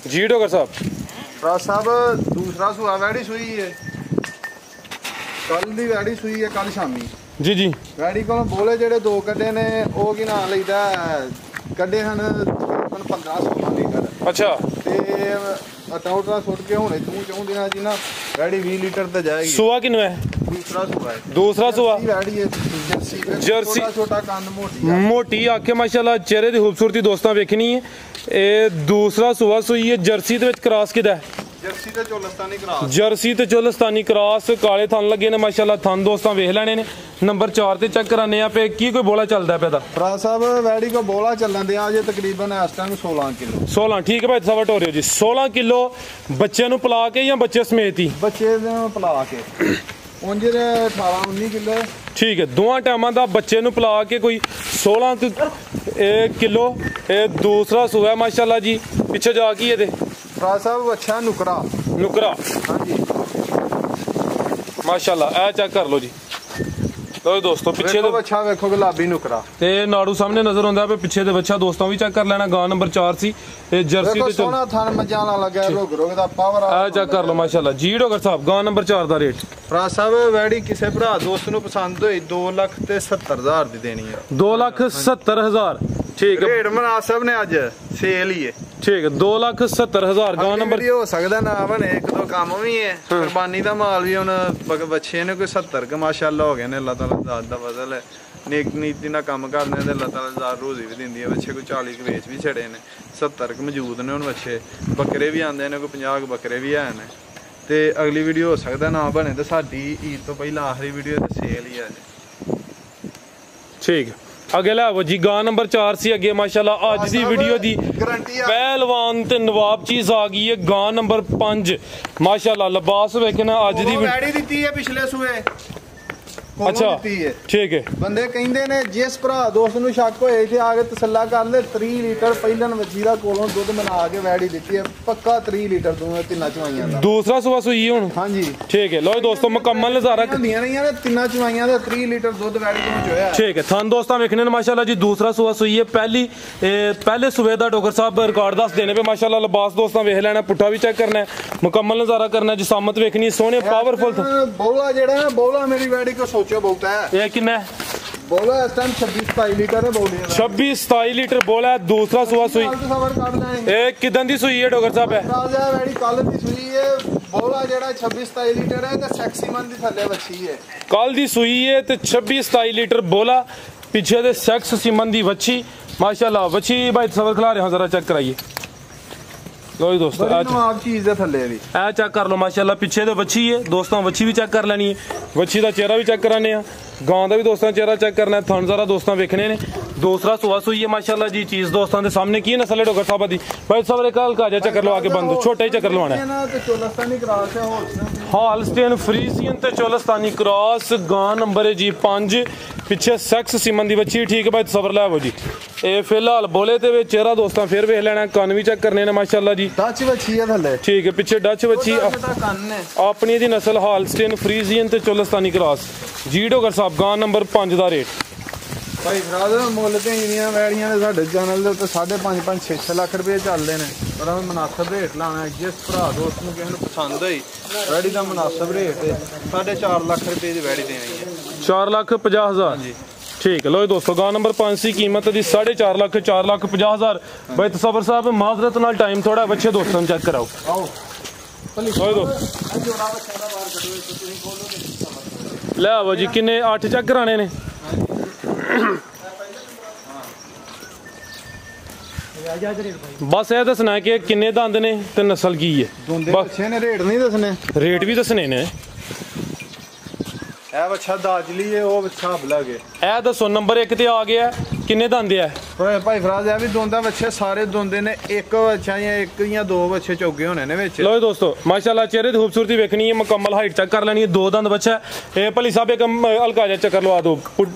ਜੀ ਡਾਕਟਰ ਸਾਹਿਬ ਭਰਾ ਸਾਹਿਬ ਦੂਸਰਾ ਸੁਆ ਵੈੜੀ ਸੂਈ ਹੈ ਕੱਲ ਦੀ ਵੈੜੀ ਸੂਈ ਹੈ ਕੱਲ ਸ਼ਾਮੀ ਜੀ ਜੀ ਵੈੜੀ ਕੋਲ ਬੋਲੇ ਜਿਹੜੇ 2 ਕੱਢੇ ਨੇ ਉਹ ਕੀ ਨਾਂ ਲਈਦਾ ਕੱਢੇ ਹਨ 1500 ਲੀਟਰ ਅੱਛਾ ਤੇ ਟਾਉਟਾ ਸੁੱਟ ਕੇ ਹੁਣੇ ਤੂੰ ਚਾਹੁੰਦੇ ਆ ਜੀ ਨਾ ਵੈੜੀ 20 ਲੀਟਰ ਤੇ ਜਾਏਗੀ ਸੁਆ ਕਿਨੂੰ ਹੈ दूसरा सुआ जर्सी छोटा कान मोटी आखे माशाल्लाह चेहरे की खूबसूरती दोस्तों वेखनी है ये दूसरा सुआ सुई है जर्सी दे विच क्रॉस किदा है जर्सी ते चोलस्तानी क्रॉस काले थन लगे ने माशाल्लाह थन दोस्तों वेख लेने ने नंबर 4 ते चेक कराने पे की कोई बोला चलदा है पे दा भरा साहब वैड़ी को बोला चलन दिया जे तकरीबन इस टाइम 16 किलो 16 ठीक है भाई सवा टोरियो जी 16 किलो बच्चे नु पला के या बच्चे समेत ही बच्चे पला के ਉਂਝ 18-19 ਕਿਲੋ ਠੀਕ ਹੈ ਦੋਵਾਂ ਟਾਈਮਾਂ ਦਾ ਬੱਚੇ ਨੂੰ ਪਲਾ ਕੇ ਕੋਈ 16 ਕਿਲੋ ਇਹ ਦੂਸਰਾ ਸੂਆ ਮਾਸ਼ਾਅੱਲਾ ਜੀ ਪਿੱਛੇ ਜਾ ਕੀ ਇਹਦੇ ਭਰਾ ਸਾਹਿਬ ਅੱਛਾ ਨੁਕਰਾ ਹਾਂਜੀ ਮਾਸ਼ਾਅੱਲਾ ਇਹ ਚੈੱਕ ਕਰ ਲਓ ਜੀ ਲੋ ਦੋਸਤੋ ਪਿੱਛੇ ਦੇ ਬੱਚਾ ਵੇਖੋ ਗੁਲਾਬੀ ਨੁਕਰਾ ਤੇ ਨਾੜੂ ਸਾਹਮਣੇ ਨਜ਼ਰ ਆਉਂਦਾ ਪਿਆ ਪਿੱਛੇ ਦੇ ਬੱਚਾ ਦੋਸਤਾਂ ਵੀ ਚੈੱਕ ਕਰ ਲੈਣਾ ਗਾਂ ਨੰਬਰ 4 ਸੀ ਇਹ ਜਰਸੀ ਤੇ ਸੋਨਾ ਥਣ ਮੱਝਾਂ ਨਾਲ ਲੱਗਿਆ ਰੋਗ ਦਾ ਪਾਵਰ ਆ ਚੈੱਕ ਕਰ ਲਓ ਮਾਸ਼ਾਅੱਲਾ ਜੀ ਡਾਕਟਰ ਸਾਹਿਬ ਗਾਂ ਨੰਬਰ 4 ਦਾ ਰੇਟ ਭਰਾ ਸਾਹਿਬ ਵੈੜੀ ਕਿਸੇ ਭਰਾ ਦੋਸਤ ਨੂੰ ਪਸੰਦ ਹੋਈ 2,70,000 ਦੀ ਦੇਣੀ ਹੈ 2,70,000 ਠੀਕ ਹੈ ਰੇਟ ਮੁਨਾਸਬ ਨੇ ਅੱਜ ਸੇਲ ਹੀ ਹੈ ਠੀਕ ਹੈ 2,70,000 ਗਾਂ ਨੰਬਰ ਹੋ ਸਕਦਾ ਨਾ ਬਣੇ ਇੱਕ ਦੋ ਕੰਮ ਵੀ ਹੈ ਕੁਰਬਾਨੀ ਦਾ ਮਾਲ ਵੀ ਹੁਣ ਬੱਚੇ ਨੇ ਕੋਈ 70 ਕ ਮਾਸ਼ਾਅੱਲਾ ਹੋ ਗਏ ਨੇ ਅੱਲਾਹ ਤਾਲਾ ਜ਼ਾਤ ਦਾ ਫਜ਼ਲ ਹੈ ਨੇਕ ਨੀਤੀ ਨਾਲ ਕੰਮ ਕਰਨੇ ਤੇ ਅੱਲਾਹ ਤਾਲਾ ਜ਼ਾਤ ਰੋਜ਼ੀ ਵੀ ਦਿੰਦੀ ਹੈ ਬੱਚੇ ਕੋਈ 40 ਕ ਵੇਚ ਵੀ ਛੜੇ ਨੇ 70 ਕ ਮੌਜੂਦ ਨੇ ਹੁਣ ਬੱਚੇ ਬੱਕਰੇ ਵੀ ਆਉਂਦੇ ਨੇ ਕੋਈ 50 ਕ ਬੱਕਰੇ ਵੀ ਹੈ ਨੇ ਤੇ ਅਗਲੀ ਵੀਡੀਓ ਹੋ ਸਕਦਾ ਨਾ ਬਣੇ ਤੇ ਸਾਡੀ ਈਦ ਤੋਂ ਪਹਿਲਾਂ ਆਖਰੀ ਵੀਡੀਓ ਤੇ ਸੇਲ ਹੀ ਆ ਜੀ ਠੀਕ ਹੈ ਅੱਗੇ ਲੈ ਜੀ ਗਾਂ ਨੰਬਰ 4 ਸੀ ਅੱਗੇ ਮਾਸ਼ਾਅੱਲਾ ਅੱਜ ਦੀ ਵੀਡੀਓ ਦੀ ਗਾਰੰਟੀ ਪਹਿਲਵਾਨ ਤੇ ਨਵਾਬ ਚੀਜ਼ ਆ ਗਈ ਹੈ ਗਾਂ ਨੰਬਰ 5 ਮਾਸ਼ਾਅੱਲਾ ਲਿਬਾਸ ਵੇਖਣਾ ਅੱਜ ਦੀ ਵੈੜੀ ਦਿੱਤੀ ਹੈ ਪਿਛਲੇ ਸੂਏ ਅੱਛਾ ਠੀਕ ਹੈ ਬੰਦੇ ਕਹਿੰਦੇ ਨੇ ਜਿਸ ਭਰਾ ਦੋਸਤ ਨੂੰ ਸ਼ੱਕ ਹੋਏ ਤੇ ਆ ਕੇ ਤਸੱਲਾ ਕਰ ਲੈ 30 ਲੀਟਰ ਪਹਿਲਾਂ ਵੱਜੀ ਦਾ ਕੋਲੋਂ ਦੁੱਧ ਬਣਾ ਕੇ ਵੈੜੀ ਦਿੱਤੀ ਹੈ ਪੱਕਾ 30 ਲੀਟਰ ਦੋਵੇਂ ਤਿੰਨਾਂ ਚਵਾਈਆਂ ਦਾ ਦੂਸਰਾ ਸੂਆ ਸੂਈ ਹੁਣ ਹਾਂਜੀ ਠੀਕ ਹੈ ਲੋ ਦੋਸਤੋ ਮੁਕੰਮਲ ਨਜ਼ਾਰਾ ਹੁੰਦੀਆਂ ਰਹੀਆਂ ਨੇ ਤਿੰਨਾਂ ਚਵਾਈਆਂ ਦਾ 30 ਲੀਟਰ ਦੁੱਧ ਵੈੜੀ ਤੋਂ ਚੋਇਆ ਠੀਕ ਹੈ ਥਾਨ ਦੋਸਤਾਂ ਵੇਖਣੇ ਨੇ ਮਾਸ਼ਾਅੱਲਾ ਜੀ ਦੂਸਰਾ ਸੂਆ ਸੂਈ ਹੈ ਪਹਿਲੇ ਸੂਏ ਦਾ ਡਾਕਟਰ ਸਾਹਿਬ ਰਿਕਾਰਡ ਦੱਸ ਦੇਣੇ ਪਏ ਮਾਸ਼ਾਅੱਲਾ ਲਿਬਾਸ ਦੋਸਤਾਂ ਵੇਖ ਲੈਣਾ ਪੁੱਠਾ ਵੀ ਚੈੱਕ ਕਰਨਾ ਮੁਕੰਮਲ ਨਜ਼ਾਰਾ ਕਰਨਾ ਜਿਸਾਮਤ ਵੇਖਣੀ ਸੋਹਣੇ ਪਾਵਰਫੁਲ ਬੋਲਾ ਜਿਹੜਾ ਬੋਲਾ ਮੇਰੀ ਵੈੜੀ ਕੋ ਸੋਚੋ ਬਹੁਤ ਹੈ ਇਹ ਕਿੰਨਾ ਬੋਲਾ ਇਸ ਟਾਈਮ 26-27 ਲੀਟਰ ਹੈ ਬੋਲੀ 26-27 ਲੀਟਰ ਬੋਲਾ ਦੂਸਰਾ ਸੂਆ ਸੂਈ ਇਹ ਕਿਦਾਂ ਦੀ ਸੂਈ ਹੈ ਡਾਕਟਰ ਸਾਹਿਬ ਹੈ ਰਾਜਾ ਵੈੜੀ ਕੱਲ ਦੀ ਸੂਈ ਹੈ ਬੋਲਾ ਜਿਹੜਾ 26-27 ਲੀਟਰ ਹੈ ਤੇ ਸੈਕਸੀ ਮਨ ਦੀ ਥੱਲੇ ਵੱਛੀ ਹੈ ਕੱਲ ਦੀ ਸੂਈ ਹੈ ਤੇ 26-27 ਲੀਟਰ ਬੋਲਾ ਪਿੱਛੇ ਦੇ ਸੈਕਸ ਸੀਮਨ ਦੀ ਵੱਛੀ ਮਾਸ਼ਾਅੱਲਾ ਵੱਛੀ ਭਾਈ ਤਸਵਰ ਖਿਲਾ ਰਹੇ ਹਾਂ ਜ਼ਰਾ ਚੈੱਕ ਕਰਾਈਏ ਲੋ ਜੀ ਦੋਸਤੋ ਨਵਾਬ ਚੀਜ਼ ਦੇ ਥੱਲੇ ਵੀ ਇਹ ਚੈੱਕ ਕਰ ਲਓ ਮਾਸ਼ਾਅੱਲਾ ਪਿੱਛੇ ਤੇ ਵੱਛੀ ਹੈ ਦੋਸਤਾਂ ਵੱਛੀ ਵੀ ਚੈੱਕ ਕਰ ਲੈਣੀ ਹੈ ਵੱਛੀ ਦਾ ਚਿਹਰਾ ਵੀ ਚੈੱਕ ਕਰਾਣੇ ਆ ਗਾਂ ਦਾ ਵੀ ਦੋਸਤਾਂ ਚਿਹਰਾ ਚੈੱਕ ਕਰਨਾ ਥਣ ਜ਼ਰਾ ਦੋਸਤਾਂ ਵੇਖਣੇ ਨੇ ਦੂਸਰਾ ਸੂਆ ਸੂਈ ਹੈ ਮਾਸ਼ਾਅੱਲਾ ਜੀ ਚੀਜ਼ ਦੋਸਤਾਂ ਦੇ ਸਾਹਮਣੇ ਕੀ ਨਸਲ ਹੈ ਡਾਕਟਰ ਸਾਹਿਬ ਦੀ ਭਾਈ ਸਾਹਿਬ ਨੇ ਕੱਲ ਕਾਜਾ ਚੱਕਰ ਲਵਾ ਕੇ ਬੰਦ ਛੋਟਾ ਹੀ ਚੱਕਰ ਲਵਾਣਾ ਹੈ ਤੇ ਚੋਲਸਤਾਨੀ ਕ੍ਰਾਸ ਹੈ ਹਾਲਸਟੇਨ ਫਰੀਜ਼ੀਅਨ ਤੇ ਚੋਲਸਤਾਨੀ ਕ੍ਰਾਸ ਗਾਂ ਨੰਬਰ ਹੈ ਜੀ 5 ਪਿੱਛੇ ਸੈਕਸ ਸੀਮਨ ਦੀ ਵੱਛੀ ਠੀਕ ਹੈ ਭਾਈ ਤਸਵਰ ਲੈ ਆਵੋ ਜੀ ਇਹ ਫਿਲਹਾਲ ਬੋਲੇ ਤੇ ਵਿੱਚ ਚਿਹਰਾ ਦੋਸਤਾਂ ਫੇਰ ਵੇਖ ਲੈਣਾ ਕੰਨ ਵੀ ਚੈੱਕ ਕਰਨੇ ਨੇ ਮਾਸ਼ਾਅੱਲਾ ਜੀ ਡੱਚ ਵੱਛੀ ਹੈ ਥੱਲੇ ਠੀਕ ਹੈ ਪਿੱਛੇ ਡੱਚ ਵੱਛੀ ਆਪਣੀ ਦੀ ਨਸਲ ਹਾਲਸਟੇਨ ਫਰੀਜ਼ੀਅਨ ਤੇ ਚੋਲਸਤਾਨੀ ਕ੍ਰਾਸ ਜੀ ਡਾਕਟਰ ਸਾਹਿਬ ਗਾਂ ਨੰਬਰ 5 ਦਾ ਰੇਟ ਭਾਈ ਫਰਾਦ ਮੁੱਲ ਤੇ ਇੰਨੀਆਂ ਵੈੜੀਆਂ ਨੇ ਸਾਡੇ ਚੈਨਲ ਦੇ ਉੱਤੇ 5.5 6 ਲੱਖ ਰੁਪਏ ਚੱਲਦੇ ਨੇ ਪਰ ਉਹ ਮੁਨਾਸਬ ਰੇਟ ਲਾਣਾ ਜਿਸ ਭਰਾ ਦੋਸਤ ਨੂੰ ਕਿਸੇ ਨੂੰ ਪਸੰਦ ਹੋਈ ਵੈੜੀ ਦਾ ਮੁਨਾਸਬ ਰੇਟ 4.5 ਲੱਖ ਰੁਪਏ ਦੀ ਵੈੜੀ ਦੇਣੀ ਹੈ 4,50,000 ਜੀ ਠੀਕ ਹੈ ਲੋ ਦੋਸਤੋ ਗਾਂ ਨੰਬਰ 5 ਸੀ ਕੀਮਤ ਦੀ 4.5 ਲੱਖ 4,50,000 ਭਾਈ ਤਸਵਰ ਸਾਹਿਬ ਮਾਜ਼ਰਤ ਨਾਲ ਟਾਈਮ ਥੋੜਾ ਬੱਚੇ ਦੋਸਤਾਂ ਨੂੰ ਚੈੱਕ ਕਰਾਓ ਆਓ ਲੈ ਆਵੋ ਜੀ ਕਿੰਨੇ 8 ਚੈੱਕ ਕਰਾਣੇ ਨੇ ਬਸ ਇਹ ਦੱਸਣਾ ਕਿ ਕਿੰਨੇ ਦੰਦ ਨੇ ਤੇ ਨਸਲ ਕੀ ਹੈ ਬੱਚੇ ਨੇ ਰੇਟ ਨਹੀਂ ਦੱਸਣੇ ਰੇਟ ਵੀ ਦੱਸਣੇ ਨੇ ਇਹ ਬੱਚਾ ਦਾਜਲੀ ਹੈ ਉਹ ਬੱਚਾ ਬਲਾ ਗਿਆ ਇਹ ਦੱਸੋ ਨੰਬਰ 1 ਤੇ ਆ ਗਿਆ ਕਿੰਨੇ ਦੰਦ ਆ ਭਾਈ ਫਰਾਜ਼ ਇਹ ਵੀ ਦੋਂਦਾ ਬੱਚੇ ਸਾਰੇ ਦੋਂਦੇ ਨੇ ਇੱਕ ਬੱਚਾ ਜਾਂ ਇੱਕ ਜਾਂ ਦੋ ਬੱਚੇ ਚੌਗੇ ਹੋਣੇ ਨੇ ਵਿੱਚ ਲੋ ਦੋਸਤੋ ਮਾਸ਼ਾਅੱਲਾ ਚਿਹਰੇ ਦੀ ਖੂਬਸੂਰਤੀ ਵੇਖਣੀ ਹੈ ਮੁਕੰਮਲ ਹਾਈਟ ਚੈੱਕ ਕਰ ਲੈਣੀ ਹੈ ਦੋ ਦੰਦ ਬੱਚਾ ਇਹ ਭਲੀ ਸਾਹਿਬ ਇੱਕ ਹਲਕਾ ਜਿਹਾ ਚੱਕਰ ਲਵਾ ਦਿਓ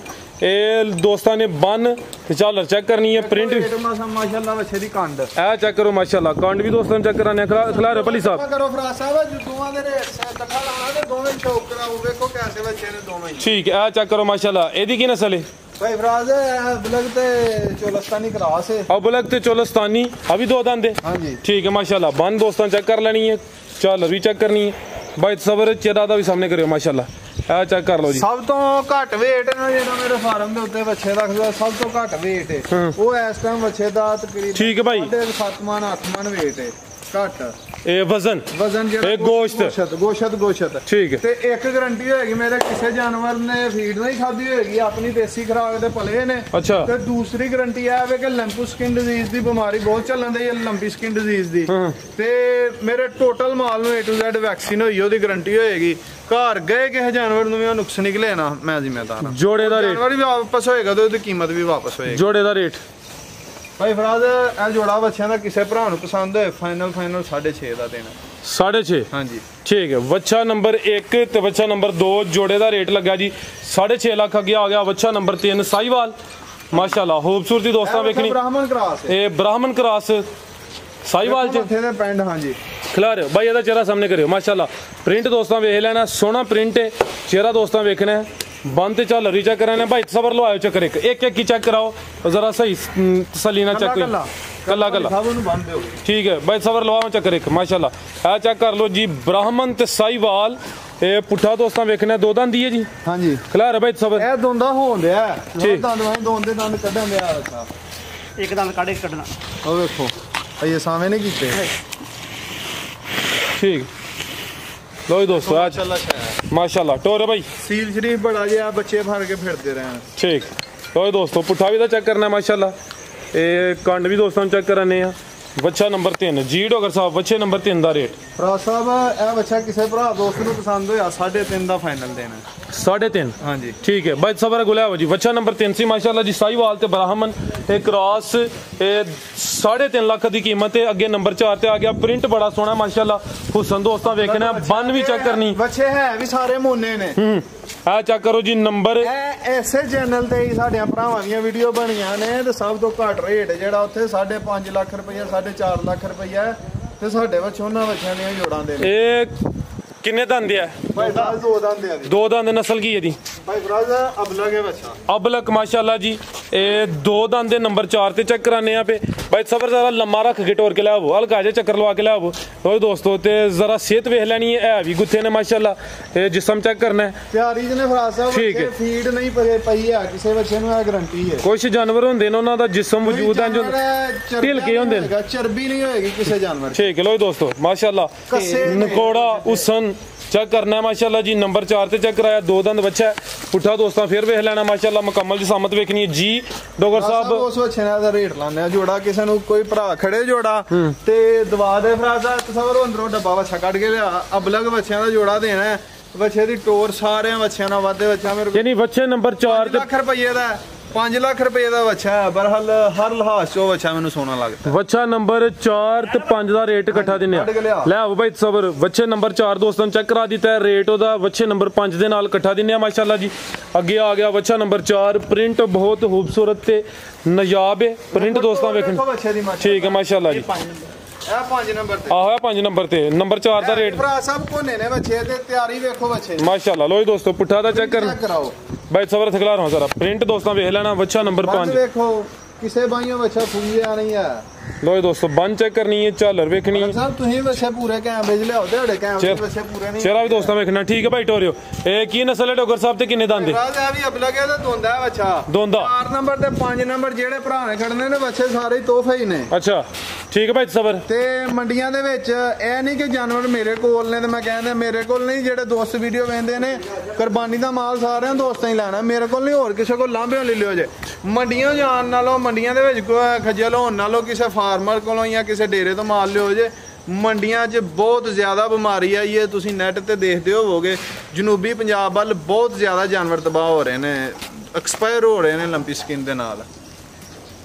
ਇਹ ਦੋਸਤਾਂ ਨੇ ਬੰਨ ਤੇ ਝਾਲਰ ਚੈੱਕ ਕਰਨੀ ਹੈ ਪ੍ਰਿੰਟ ਮਾਸ਼ਾਅੱਲਾ ਬੱਚੇ ਦੀ ਕੰਡ ਇਹ ਚੈੱਕ ਕਰੋ ਮਾਸ਼ਾਅੱਲਾ ਕੰਡ ਵੀ ਦੋਸਤਾਂ ਨੂੰ ਚੈੱਕ ਕਰਾਣੇ ਖਿਲਾਰੇ ਭਲੀ ਸਾਹਿਬ ਕਰੋ ਫਰਾਜ਼ ਸਾਹਿਬ ਦੋਵਾਂ ਦੇ ਰੇਟ ਇਕੱਠਾ ਲਾਉਣਾ ਤੇ ਦੋਵੇਂ ਚੌਕ ਕਰਾਓ ਵੇਖੋ ਕੈਸੇ ਬੱਚੇ ਨੇ ਦੋਵੇਂ ਠੀਕ ਹੈ ਇਹ ਚੈੱਕ ਕਰੋ ਮਾਸ਼ਾਅੱਲਾ ਇਹਦੀ ਕੀ ਨਸਲ ਹੈ ਭਾਈ ਫਰਾਜ਼ ਬਲਗ ਤੇ ਚੋਲਸਤਾਨੀ ਕ੍ਰਾਸ ਹੈ ਬਲਗ ਤੇ ਚੋਲਸਤਾਨੀ ਆ ਵੀ ਦੋ ਦੰਦ ਹਾਂਜੀ ਠੀਕ ਹੈ ਮਾਸ਼ਾਅੱਲਾ ਬੰਨ ਦੋਸਤਾਂ ਚੈੱਕ ਕਰ ਲੈਣੀ ਹੈ ਝਾਲਰ ਵੀ ਚੈੱਕ ਕਰਨੀ ਹੈ ਭਾਈ ਤਸਵਰ ਚਿਹਰਾ ਦਾ ਵੀ ਸਾਹਮਣੇ ਕਰਿਓ ਮਾਸ਼ਾਅੱਲਾ ਇਹ ਚੈੱਕ ਕਰ ਲਓ ਜੀ ਸਭ ਤੋਂ ਘੱਟ weight ਨਾ ਜਿਹੜਾ ਮੇਰੇ ਫਾਰਮ ਦੇ ਉੱਤੇ ਬੱਚੇ ਰੱਖਦਾ ਸਭ ਤੋਂ ਘੱਟ weight ਹੈ ਉਹ ਇਸ ਟਾਈਮ ਬੱਚੇ ਦਾ ਤਕਰੀਬਨ ਠੀਕ ਹੈ ਭਾਈ 7 ਮਣ 8 ਮਣ weight ਹੈ ਘੱਟ ਇਹ ਵਜ਼ਨ ਜਿਹੜਾ ਇਹ ਗੋਸ਼ਤ ਠੀਕ ਹੈ ਤੇ ਇੱਕ ਗਾਰੰਟੀ ਹੋਏਗੀ ਮੇਰੇ ਕਿਸੇ ਜਾਨਵਰ ਨੇ ਫੀਡ ਨਹੀਂ ਖਾਧੀ ਹੋਏਗੀ ਆਪਣੀ ਦੇਸੀ ਖੁਰਾਕ ਦੇ ਪਲੇ ਨੇ ਅੱਛਾ ਤੇ ਦੂਸਰੀ ਗਾਰੰਟੀ ਇਹ ਹੈ ਕਿ ਲੰਪੂ ਸਕਿਨ ਡਿਜ਼ੀਜ਼ ਦੀ ਬਿਮਾਰੀ ਬਹੁਤ ਚੱਲਣ ਦੀ ਹੈ ਲੰਬੀ ਸਕਿਨ ਡਿਜ਼ੀਜ਼ ਦੀ ਤੇ ਮੇਰੇ ਟੋਟਲ ਮਾਲ ਨੂੰ A to Z ਵੈਕਸੀਨ ਹੋਈ ਉਹਦੀ ਗਾਰੰਟੀ ਹੋਏਗੀ ਘਰ ਗਏ ਕਿਸੇ ਜਾਨਵਰ ਨੂੰ ਵੀ ਨੁਕਸ ਨਿਕਲੇ ਨਾ ਮੈਂ ਜ਼ਿੰਮੇਦਾਰ ਜੋੜੇ ਦਾ ਰੇਟ ਜਾਨਵਰ ਵੀ ਵਾਪਸ ਹੋਏਗਾ ਤੇ ਉਹਦੀ ਕੀਮਤ ਵੀ ਵਾਪਸ ਹੋਏਗੀ ਜੋੜੇ ਦਾ ਰੇਟ ਭਾਈ ਫਰਾਜ਼ ਇਹ ਜੋੜਾ ਬੱਚਿਆਂ ਦਾ ਕਿਸੇ ਭਰਾ ਨੂੰ ਪਸੰਦ ਹੋਏ ਫਾਈਨਲ 6.5 ਦਾ ਦੇਣਾ 6.5 ਹਾਂਜੀ ਠੀਕ ਹੈ ਵੱਛਾ ਨੰਬਰ 1 ਤੇ ਵੱਛਾ ਨੰਬਰ 2 ਜੋੜੇ ਦਾ ਰੇਟ ਲੱਗਾ ਜੀ 6.5 ਲੱਖ ਅੱਗੇ ਆ ਗਿਆ ਵੱਛਾ ਨੰਬਰ 3 ਸਾਈਵਾਲ ਮਾਸ਼ਾਅੱਲਾ ਖੂਬਸੂਰਤੀ ਦੋਸਤਾਂ ਵੇਖਣੀ ਬ੍ਰਾਹਮਣ ਕ੍ਰਾਸ ਇਹ ਬ੍ਰਾਹਮਣ ਕ੍ਰਾਸ ਸਾਈਵਾਲ ਚ ਮੱਥੇ ਦੇ ਪੈਂਡ ਹਾਂਜੀ ਖਿਲਾਰਿਓ ਭਾਈ ਇਹਦਾ ਚਿਹਰਾ ਸਾਹਮਣੇ ਕਰਿਓ ਮਾਸ਼ਾਅੱਲਾ ਪ੍ਰਿੰਟ ਦੋਸਤਾਂ ਵੇਖ ਲੈਣਾ ਸੋਹਣਾ ਪ੍ਰਿੰਟ ਹੈ ਚਿਹਰਾ ਦੋਸਤਾਂ ਵੇਖਣਾ ਬੰਦ ਤੇ ਝਾਲਰੀ ਚੈੱਕ ਕਰਾਣਾ ਭਾਈ ਸਬਰ ਲਵਾਇਓ ਚੱਕਰ ਇੱਕ ਹੀ ਚੈੱਕ ਕਰਾਓ ਜ਼ਰਾ ਸਹੀ ਤਸੱਲੀ ਨਾਲ ਚੈੱਕ ਕੱਲਾ ਸਭ ਨੂੰ ਬੰਦ ਦਿਓ ਠੀਕ ਹੈ ਭਾਈ ਸਬਰ ਲਵਾਓ ਚੱਕਰ ਇੱਕ ਮਾਸ਼ਾਅੱਲਾ ਇਹ ਚੈੱਕ ਕਰ ਲਓ ਜੀ ਬ੍ਰਾਹਮਣ ਤੇ ਸਾਈਵਾਲ ਇਹ ਪੁੱਠਾ ਦੋਸਤਾਂ ਵੇਖਣਾ ਦੋ ਦੰਦ ਦੀ ਹੈ ਜੀ ਹਾਂਜੀ ਖਿਲਾਰੇ ਭਾਈ ਸਬਰ ਇਹ ਦੋਂਦਾ ਹੋਣ ਦਿਆ ਦੰਦ ਕੱਢਣ ਦਿਆ ਇੱਕ ਦੰਦ ਕੱਢ ਕੇ ਕੱਢਣਾ। ਉਹ ਵੇਖੋ ਇਹ ਸਾਵੇਂ ਨਹੀਂ ਕੀਤੇ। ਠੀਕ ਲੋ ਜੀ ਦੋਸਤੋ ਆ ਮਾਸ਼ਾਅੱਲਾ ਟੋਰ ਭਾਈ ਸੀਲ ਸ਼ਰੀਫ ਬੜਾ ਜਿਹਾ ਬੱਚੇ ਫੜ ਕੇ ਫਿਰਦੇ ਰਹੇ। ਠੀਕ ਲੋ ਜੀ ਦੋਸਤੋ ਪੁੱਠਾ ਵੀ ਤਾਂ ਚੈੱਕ ਕਰਨਾ ਮਾਸ਼ਾਅੱਲਾ। ਇਹ ਕੰਡ ਵੀ ਦੋਸਤਾਂ ਨੂੰ ਚੈੱਕ ਕਰਨੇ ਆ। ਬੱਚਾ ਨੰਬਰ 3 ਜੀ ਡੋਗਰ ਸਾਹਿਬ ਬੱਚੇ ਨੰਬਰ 3 ਦਾ ਰੇਟ ਭਰਾ ਸਾਹਿਬ ਇਹ ਬੱਚਾ ਕਿਸੇ ਭਰਾ ਦੋਸਤ ਨੂੰ ਪਸੰਦ ਹੋਇਆ 3.5 ਦਾ ਫਾਈਨਲ ਦੇਣਾ। 3.5 ਹਾਂਜੀ ठीक है भाई सबर गुलाब जी बच्चा नंबर 3 सी माशाल्लाह जी साहिवाल ते ब्राह्मण ए क्रॉस 3.5 लाख दी कीमत है। अगे नंबर 4 ते आ गया प्रिंट बड़ा सोहना माशाल्लाह। हुसन दोस्तां वेखना बन भी चेक करनी ਬੱਚੇ ਹੈ ਵੀ ਸਾਰੇ ਮੋਨੇ ਨੇ। आ चेक करो जी नंबर ਇਹ ਐਸੇ ਚੈਨਲ ਤੇ ਹੀ ਸਾਡੇ ਭਰਾਵਾਂ ਦੀਆਂ ਵੀਡੀਓ ਬਣੀਆਂ ਨੇ ਤੇ ਸਭ ਤੋਂ ਘੱਟ ਰੇਟ ਜਿਹੜਾ ਉੱਥੇ 5.5 ਲੱਖ ਰੁਪਈਆ 4.5 ਲੱਖ ਰੁਪਈਆ ਤੇ ਸਾਡੇ ਵਿੱਚ ਉਹਨਾਂ ਬੱਚਿਆਂ ਦੀਆਂ ਜੋੜਾਂ ਦੇ ਨੇ। ए किन्ने दंद है ਭਾਈ ਫਰਾਜ਼ ਦੋ ਦੰਦ ਆ। 2 दंद नस्ल की है जी ਭਾਈ ਫਰਾਜ਼ ਅਬਲਾ ਕੇ ਬੱਚਾ अबलक माशाल्लाह जी ए 2 दंद दे नंबर 4 ते चेक कराने पे भाई सबर जरा लम्मा रख के टोर के लाओ हल्का जे चक्कर लवा के लाओ। और दोस्तों ते जरा सेहत वेख लेनी है भी गुत्थे ने माशाल्लाह। ए जिस्म चेक करना है ਤਿਆਰੀ ਜਨੇ ਫਰਾਜ਼ ਸਾਹਿਬ ਠੀਕ ਹੈ। ਫੀਡ ਨਹੀਂ ਪਈ ਆ ਕਿਸੇ ਬੱਚੇ ਨੂੰ ਇਹ ਗਾਰੰਟੀ ਹੈ। कुछ जानवर होंगे ने उन्हों दा जिस्म वजूद है जो ढिल के होंगे ਚਰਬੀ नहीं होएगी ਕਿਸੇ ਜਾਨਵਰ ਦੀ। ठीक है लो दोस्तों माशाल्लाह कस्से ने। नकोड़ा उसन चेक करना है माशाल्लाह जी नंबर 4 ते चेक कराया 2 दंद बच्चा है पुठा दोस्तों फिर वेख लेना माशाल्लाह मुकम्मल जी सामत वेखनी है जी डोगर ਸਾਹਿਬ साहब ਉਸ ਬੱਚੇ ਦਾ ਰੇਟ ਲਾਉਂਦੇ ਆ ਜੋੜਾ ਕਿਸੇ ਨੂੰ ਕੋਈ ਭਰਾ ਖੜੇ ਜੋੜਾ ਤੇ ਦਵਾ ਦੇ ਫਰਾਜ਼ਾ ਤਸਵਰ ਅੰਦਰੋਂ ਡੱਬਾ ਬੱਚਾ ਕੱਢ ਕੇ ਲਿਆ ਅਬਲਗ ਬੱਚਿਆਂ ਦਾ ਜੋੜਾ ਦੇਣਾ ਹੈ। ਬੱਚੇ ਦੀ ਟੋਰ ਸਾਰਿਆਂ ਬੱਚਿਆਂ ਨਾਲ ਵਾਧੇ ਬੱਚਾ ਮੇਰੇ ਕੋਲ यानी बच्चे नंबर 4 ते 5 ਲੱਖ ਰੁਪਏ ਦਾ 5 ਲੱਖ ਰੁਪਏ ਦਾ ਬੱਚਾ ਹੈ। ਬਰਹਲ ਹਰ ਲਿਹਾਜ਼ ਚੋਂ ਬੱਚਾ ਮੈਨੂੰ ਸੋਹਣਾ ਲੱਗਦਾ। बच्चा नंबर 4 ते 5 ਦਾ ਰੇਟ ਇਕੱਠਾ ਦਿੰਨੇ ਕੱਢ ਕੇ ਲਿਆ। ਲੈ ਆਓ ਭਾਈ ਸਬਰ ਬੱਚੇ ਨੰਬਰ 4 ਦੋਸਤਾਂ ਚੈੱਕ ਕਰਾ ਦਿੱਤਾ ਹੈ ਰੇਟ ਉਹਦਾ ਬੱਚੇ ਨੰਬਰ 5 ਦੇ ਨਾਲ ਇਕੱਠਾ ਦਿੰਨੇ ਆ ਮਾਸ਼ਾਅੱਲਾ ਜੀ। ਅੱਗੇ ਆ ਗਿਆ ਬੱਚਾ ਨੰਬਰ 4 ਪ੍ਰਿੰਟ ਬਹੁਤ ਖੂਬਸੂਰਤ ਤੇ ਨਜਾਬ ਹੈ ਪ੍ਰਿੰਟ ਦੋਸਤਾਂ ਵੇਖਣ ਦੇਖੋ ਬੱਚੇ ਦੀ ਮਾਸ਼ਾ ਠੀਕ ਹੈ ਮਾਸ਼ਾਅੱਲਾ ਜੀ। ਇਹ 5 ਨੰਬਰ ਤੇ ਆਹ ਹੋਇਆ 5 ਨੰਬਰ ਤੇ ਨੰਬਰ 4 ਦਾ ਰੇਟ ਭਰਾ ਸਾਹਿਬ ਕੋਨੇ ਨੇ ਬੱਚੇ ਤੇ ਤਿਆਰੀ ਵੇਖੋ ਬੱਚੇ ਦੀ माशाल्लाह लो जी दोस्तों पुठा दा चेक करना ਚੈੱਕ ਕਰਾਓ। भाई सबर थकला रहा हूं जरा प्रिंट दोस्तों वेख लेना बच्चा नंबर 5 ਵੇਖੋ ਕਿਸੇ ਬਾਈਆਂ ਬੱਚਾ ਫੁੱਲਿਆ ਨਹੀਂ ਆ। लो जी दोस्तों बन चेक करनी है झालर वेखनी है ਸਾਹਿਬ ਤੁਸੀਂ ਬੱਚੇ ਪੂਰੇ ਕੈਮਰੇ 'ਚ ਲਿਆਓ ਤੁਹਾਡੇ ਕੈਮਰੇ 'ਚ ਬੱਚੇ ਪੂਰੇ ਨਹੀਂ। चेहरा भी दोस्तों वेखना ठीक है भाई टोरियो ए की नस्ल है डोगर साहब ते किन्ने दंद ਰਾਜ ਆ ਵੀ ਅਬਲਾ ਗਿਆ ਤਾਂ ਦੋਂਦਾ ਬੱਚਾ दोंदा 4 ਨੰਬਰ ਤੇ 5 ਨੰਬਰ ਜਿਹੜੇ ਭਰਾ ਨੇ ਖੜਨੇ ਨੇ ਬੱਚੇ ਸਾਰੇ ਹੀ ਤੋਹਫੇ ਹੀ ਨੇ। अच्छा ठीक है भाई सबर ਤੇ ਮੰਡੀਆਂ ਦੇ ਵਿੱਚ ਇਹ ਨਹੀਂ ਕਿ ਜਾਨਵਰ ਮੇਰੇ ਕੋਲ ਨੇ ਤੇ ਮੈਂ ਕਹਿੰਦਾ ਮੇਰੇ ਕੋਲ ਨਹੀਂ ਜਿਹੜੇ ਦੋਸਤ ਵੀਡੀਓ ਵੇਖਦੇ ਨੇ ਕੁਰਬਾਨੀ ਦਾ ਮਾਲ ਸਾਰਿਆਂ ਦੋਸਤਾਂ ਹੀ ਲੈਣਾ ਮੇਰੇ ਕੋਲ ਨਹੀਂ ਹੋਰ ਕਿਸੇ ਕੋਲ ਲਾਂਭਿਓ ਲੈ ਲਿਓ ਜੇ। ਮੰਡੀਆਂ ਜਾਣ ਨਾਲੋਂ ਮੰਡੀਆਂ ਦੇ ਵਿੱਚ ਖੱਜਲ ਹੋਣ ਨਾਲੋਂ ਕਿਸੇ ਫਾਰਮਰ ਕੋਲੋਂ ਜਾਂ ਕਿਸੇ ਡੇਰੇ ਤੋਂ ਮਾਲ ਲਿਓ ਜੇ। ਮੰਡੀਆਂ 'ਚ ਬਹੁਤ ਜ਼ਿਆਦਾ ਬਿਮਾਰੀ ਆਈ ਹੈ ਤੁਸੀਂ ਨੈਟ ਤੇ ਦੇਖਦੇ ਹੋਵੋਗੇ ਜਨੂਬੀ ਪੰਜਾਬ ਵੱਲ ਬਹੁਤ ਜ਼ਿਆਦਾ ਜਾਨਵਰ ਤਬਾਹ ਹੋ ਰਹੇ ਨੇ ਐਕਸਪਾਇਰ ਹੋ ਰਹੇ ਨੇ ਲੰਪੀ ਸਕਿਨ ਦੇ ਨਾਲ।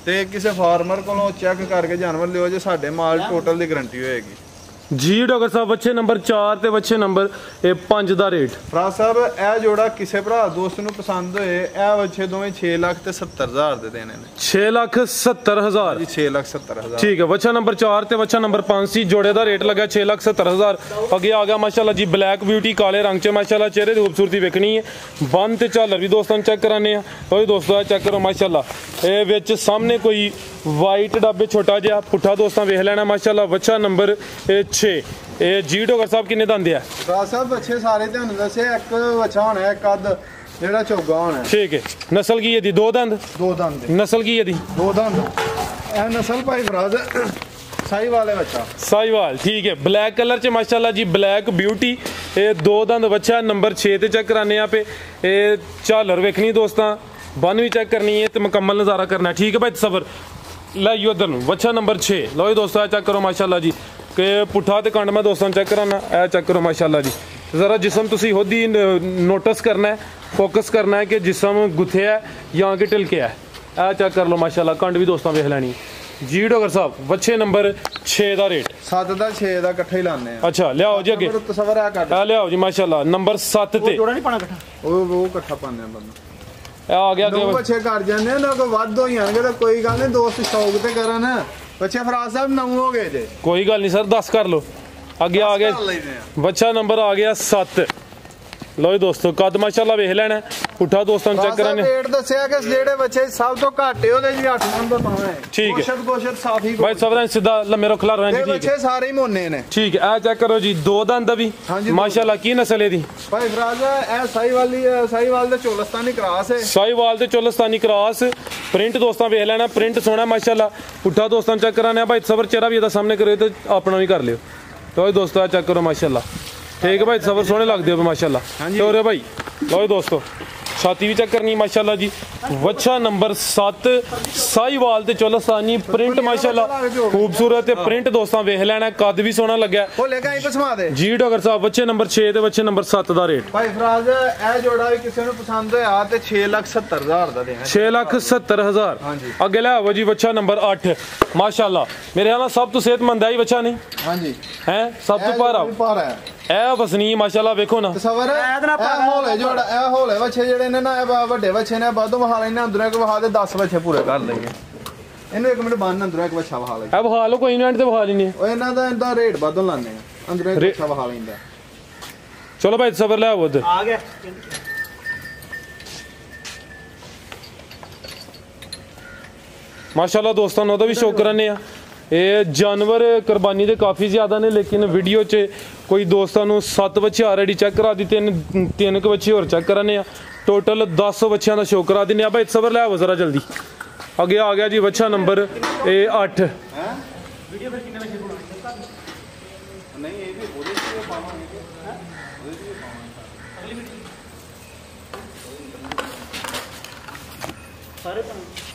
ਤੇ ਕਿਸੇ ਫਾਰਮਰ ਕੋਲੋਂ ਚੈੱਕ ਕਰਕੇ ਜਾਨਵਰ ਲਿਓ ਜੇ ਸਾਡੇ ਮਾਲ ਟੋਟਲ ਦੀ ਗਾਰੰਟੀ ਹੋਏਗੀ। जी डॉक्टर साहब बच्चे नंबर 4 ਤੇ ਬੱਚੇ ਨੰਬਰ 5 ਦਾ ਰੇਟ ਫਰਾਜ਼ ਸਾਹਿਬ ਇਹ ਜੋੜਾ ਕਿਸੇ ਭਰਾ ਦੋਸਤ ਨੂੰ ਪਸੰਦ ਹੋਏ ਇਹ ਬੱਚੇ ਦੋਵੇਂ 6 ਲੱਖ ਤੇ 70 ਹਜ਼ਾਰ ਦੇ ਦੇਣੇ ਨੇ। 6,70,000 ਜੀ 6 ਲੱਖ 70 ਹਜ਼ਾਰ ठीक है बच्चा नंबर 4 ਤੇ ਬੱਚਾ ਨੰबर 5 ਸੀ ਜੋੜੇ ਦਾ ਰੇਟ ਲੱਗਾ 6,70,000। ਅੱਗੇ ਆ ਗਿਆ ਮਾਸ਼ਾਅੱਲਾ ਜੀ ਬਲੈਕ ਬਿਊਟੀ ਕਾਲੇ ਰੰਗ 'ਚ ਮਾਸ਼ਾਅੱਲਾ ਚਿਹਰੇ ਦੀ ਖੂਬਸੂਰਤੀ ਵੇਖਣੀ ਹੈ ਬੰਨ ਤੇ ਝਾਲਰ ਵੀ ਦੋਸਤਾਂ ਨੂੰ ਚੈੱਕ ਕਰਾਨੇ ਆ। ਉਹ ਦੋਸਤੋ ਚੈੱਕ ਕਰੋ ਮਾਸ਼ਾਅੱਲਾ ਇਹ ਵਿੱਚ ਸਾਹਮਣੇ ਕੋਈ ਵਾਈਟ ਡੱਬੇ ਛੋਟਾ ਜਿਹਾ ਪੁੱਠਾ ਦੋਸਤਾਂ ਵੇਖ ਲੈਣਾ ਮਾਸ਼ਾਅੱਲਾ ਬੱਚਾ ਨੰਬਰ 6 ਇਹ ਜੀ ਡੋਗਰ ਸਾਹਿਬ ਕਿੰਨੇ ਦੰਦ ਆ ਫਰਾਜ਼ ਸਾਹਿਬ ਬੱਚੇ ਸਾਰੇ ਤੁਹਾਨੂੰ ਦੱਸੇ ਇੱਕ ਬੱਚਾ ਹੋਣਾ ਇੱਕ ਅੱਧ ਜਿਹੜਾ ਚੌਗਾ ਹੋਣਾ। ठीक है नस्ल की यदि 2 दंद ਦੋ ਦੰਦ ਦੇ नस्ल की यदि ਦੋ ਦੰਦ ਇਹ ਨਸਲ ਭਾਈ ਫਰਾਜ਼ ਸਾਈ ਵਾਲੇ ਬੱਚਾ साहिवाल ठीक है ब्लैक कलर च माशाल्लाह जी ब्लैक ब्यूटी ये 2 दंद बच्चा नंबर 6 ते चेक कराने यहाँ पे ये झालर वेखनी दोस्तां बन भी चेक करनी है तो मुकम्मल नज़ारा करना है ठीक है भाई सबर लाइयो उधर बच्चा नंबर 6 लो जी दोस्तों चेक करो माशाल्लाह जी कि पुठा ते कंड मैं दोस्तों चेक कराना ए चेक करो माशाल्लाह जी ज़रा जिसम तुसी खुद ही नोटिस करना है फोकस करना है कि जिसम गुथे है या कि टिलके है ए चेक कर लो माशाल्लाह कंड भी दोस्तों वेख लैनी जी डॉक्टर साहब बच्चे नंबर 6 ਦਾ ਰੇਟ 7 ਦਾ 6 ਦਾ ਇਕੱਠੇ ਹੀ ਲਾਣੇ ਆ। ਅੱਛਾ ਲਿਆਓ ਜੀ ਅੱਗੇ ਤਸਵਰ ਆ ਕੱਢ ਆ ਲਿਆਓ ਜੀ ਮਾਸ਼ਾਅੱਲਾ ਨੰਬਰ 7 ਤੇ ਜੋੜਾ ਨਹੀਂ ਪਾਣਾ ਇਕੱਠਾ ਉਹ ਇਕੱਠਾ ਪਾਉਂਦੇ ਆ ਬੰਦਾ ਇਹ ਆ ਗਿਆ ਦੋ ਅੱਗੇ ਬੱਚੇ ਕਰ ਜਾਂਦੇ ਨਾ ਕੋਈ ਵੱਧ ਹੋ ਜਾਣਗੇ ਤਾਂ ਕੋਈ ਗੱਲ ਨਹੀਂ ਦੋਸਤ ਸ਼ੌਕ ਤੇ ਕਰਨ ਬੱਚੇ ਫਰਾਜ਼ ਸਾਹਿਬ ਨੌ ਹੋ ਗਏ ਜੇ ਕੋਈ ਗੱਲ ਨਹੀਂ ਸਰ 10 ਕਰ ਲਓ ਅੱਗੇ ਆ ਗਿਆ ਬੱਚਾ ਨੰਬਰ ਆ ਗਿਆ 7 ਲਓ ਜੀ ਦੋਸਤੋ ਕੱਦ ਮਾਸ਼ਾਅੱਲਾ ਵੇਖ ਲੈਣਾ ਪੁੱਠਾ ਦੋਸਤਾਂ ਨੂੰ ਚੈੱਕ ਕਰਾਂਗੇ ਰੇਟ ਦੱਸਿਆ ਕਿ ਜਿਹੜੇ ਬੱਚੇ ਸਭ ਤੋਂ ਘੱਟ ਉਹਦੇ ਜੀ 8 ਨੰਬਰ ਪਾਉਣਾ ਹੈ ਠੀਕ ਹੈ। ਕੋਸ਼ਤ ਸਾਫੀ ਭਾਈ ਸਬਰਾਂ ਸਿੱਧਾ ਲੰਮੇ ਰੋ ਖਲਾ ਰਹੇ ਇਹ ਠੀਕ ਹੈ ਬੱਚੇ ਸਾਰੇ ਹੀ ਮੋਨੇ ਨੇ। ਠੀਕ ਹੈ ਆ ਚੈੱਕ ਕਰੋ ਜੀ 2 ਦੰਦ ਵੀ ਹਾਂਜੀ, ਮਾਸ਼ਾਅੱਲਾ ਕੀ ਨਸਲ ਇਹਦੀ ਭਾਈ ਫਰਾਜ਼ ਇਹ ਸਾਈਵਾਲ ਦੇ ਚੋਲਸਤਾਨੀ ਕਰਾਸ ਹੈ। ਸਾਹੀਵਾਲ ਤੇ ਚੋਲਸਤਾਨੀ ਕ੍ਰਾਸ ਪ੍ਰਿੰਟ ਦੋਸਤਾਂ ਵੇਖ ਲੈਣਾ, ਪ੍ਰਿੰਟ ਸੋਹਣਾ ਮਾਸ਼ਾਅੱਲਾ। ਪੁੱਠਾ ਦੋਸਤਾਂ ਚੈੱਕ ਕਰਾਣੇ ਆ ਭਾਈ ਸਬਰ, ਚਿਹਰਾ ਵੀ ਇਹਦਾ ਸਾਹਮਣੇ ਕਰਿਓ ਤੇ ਆਪਣਾ ਵੀ ਕਰ ਲਿਓ। ਲਓ ਜੀ ਦੋਸਤੋ ਚੈੱਕ ਕਰੋ ਮਾਸ਼ਾਅੱਲਾ, ਠੀਕ ਹੈ ਭਾਈ ਸਬਰ, ਸੋਹਣੇ ਲੱਗਦੇ ਹੋ ਮਾਸ਼ਾਅੱਲਾ। ਹੋ ਰਿਹਾ ਭਾਈ। ਲਓ ਜੀ ਦੋਸਤੋ ਛਾਤੀ ਵੀ ਚੈੱਕ ਕਰਨੀ ਮਾਸ਼ਾਅੱਲਾ ਜੀ। ਵੱਛਾ ਨੰਬਰ 7 ਸਾਈਵਾਲ ਤੇ ਚੋਲਸਤਾਨੀ, ਪ੍ਰਿੰਟ ਮਾਸ਼ਾਅੱਲਾ ਖੂਬਸੂਰਤ ਤੇ ਪ੍ਰਿੰਟ ਦੋਸਤਾਂ ਵੇਖ ਲੈਣਾ, ਕੱਦ ਵੀ ਸੋਹਣਾ ਲੱਗਿਆ। ਹੋਲੇਗਾ ਹੀ ਪਸਮਾ ਦੇ ਜੀ ਡਾਕਟਰ ਸਾਹਿਬ। ਵੱਛੇ ਨੰਬਰ 6 ਤੇ ਵੱਛੇ ਨੰਬਰ 7 ਦਾ ਰੇਟ ਭਾਈ ਫਰਾਜ਼ ਇਹ ਜੋੜਾ ਵੀ ਕਿਸੇ ਨੂੰ ਪਸੰਦ ਹੋਇਆ ਤੇ 6,70,000 ਦਾ ਦੇਣਾ। 6,70,000। ਹਾਂਜੀ। ਅੱਗੇ ਲੈ ਆਵੋ ਜੀ ਵੱਛਾ ਨੰਬਰ 8 ਮਾਸ਼ਾਅੱਲਾ। ਮੇਰੇ ਖਿਆਲ ਨਾਲ ਸਭ ਤੋਂ ਸਿਹਤਮੰਦ ਹੈ ਹੀ ਵੱਛਾ ਨਹੀਂ ਹਾਂਜੀ ਹੈ, ਸਭ ਤੋਂ ਭਾਰਾ ਹੈ ਇਹ ਵਸਨੀ ਮਾਸ਼ਾਅੱਲਾ। ਵੇਖੋ ਨਾ ਤਸਵਰ ਇਹ ਹੋਲੇ ਜੋੜਾ, ਇਹ ਹੋਲੇ ਵੱਛੇ ਜਿਹੜੇ ਨੇ ਨਾ, ਇਹ ਵੱਡੇ ਵੱਛੇ ਨੇ, ਬਾਦੋਂ ਵਹਾ ਲੈਣੇ, ਅੰਦਰੋਂ ਇੱਕ ਵਹਾ ਦੇ 10 ਵੱਛੇ ਪੂਰੇ ਕਰ ਲਈਏ। ਇਹਨੂੰ 1 ਮਿੰਟ ਬੰਨ, ਅੰਦਰੋਂ ਇੱਕ ਵੱਛਾ ਵਹਾ ਲਈ। ਇਹ ਵਹਾ ਲਓ ਕੋਈ ਨਾ, ਤੇ ਵਹਾ ਲੈਣੇ ਉਹ ਇਹਨਾਂ ਦਾ ਇਹਦਾ ਰੇਟ ਬਾਦੋਂ ਲਾਣੇ ਆ, ਅੰਦਰੋਂ ਇੱਕ ਵੱਛਾ ਵਹਾ ਲੈਂਦਾ। ਚਲੋ ਭਾਈ ਸਬਰ ਲੈ ਆਵੋ ਉਧਰ ਆ ਗਿਆ ਮਾਸ਼ਾਅੱਲਾ। ਦੋਸਤਾਂ ਨੂੰ ਉਹਦਾ ਵੀ ਸ਼ੌਕ ਕਰਨੇ ਆ। ਇਹ ਜਾਨਵਰ ਕੁਰਬਾਨੀ ਦੇ ਕਾਫੀ ਜ਼ਿਆਦਾ ਨੇ, ਲੇਕਿਨ ਵੀਡੀਓ 'ਚ ਕੋਈ ਦੋਸਤਾਂ ਨੂੰ 7 ਵੱਛੇ ਆਲਰੇਡੀ ਚੈੱਕ ਕਰਾ ਦਿੱਤੇ, ਤਿੰਨ ਕੁ ਵੱਛੇ ਹੋਰ ਚੈੱਕ ਕਰਾਨੇ ਆ। ਟੋਟਲ 10 ਵੱਛਿਆਂ ਦਾ ਸ਼ੌਕ ਕਰਾ ਦਿੰਨੇ ਆ ਭਾਈ ਸਬਰ ਲੈ ਆਵੋ ਜ਼ਰਾ ਜਲਦੀ। ਅੱਗੇ ਆ ਗਿਆ ਜੀ ਵੱਛਾ ਨੰਬਰ 8 ਵੀਡੀਓ ਫਿਰ ਕਿੰਨੇ ਵਜੇ ਬਣਾਉਣੀ ਨਹੀਂ ਇਹ ਵੀ ਉਹਦੇ ਚ ਪਾਵਾਂਗੇ, ਸਾਰੇ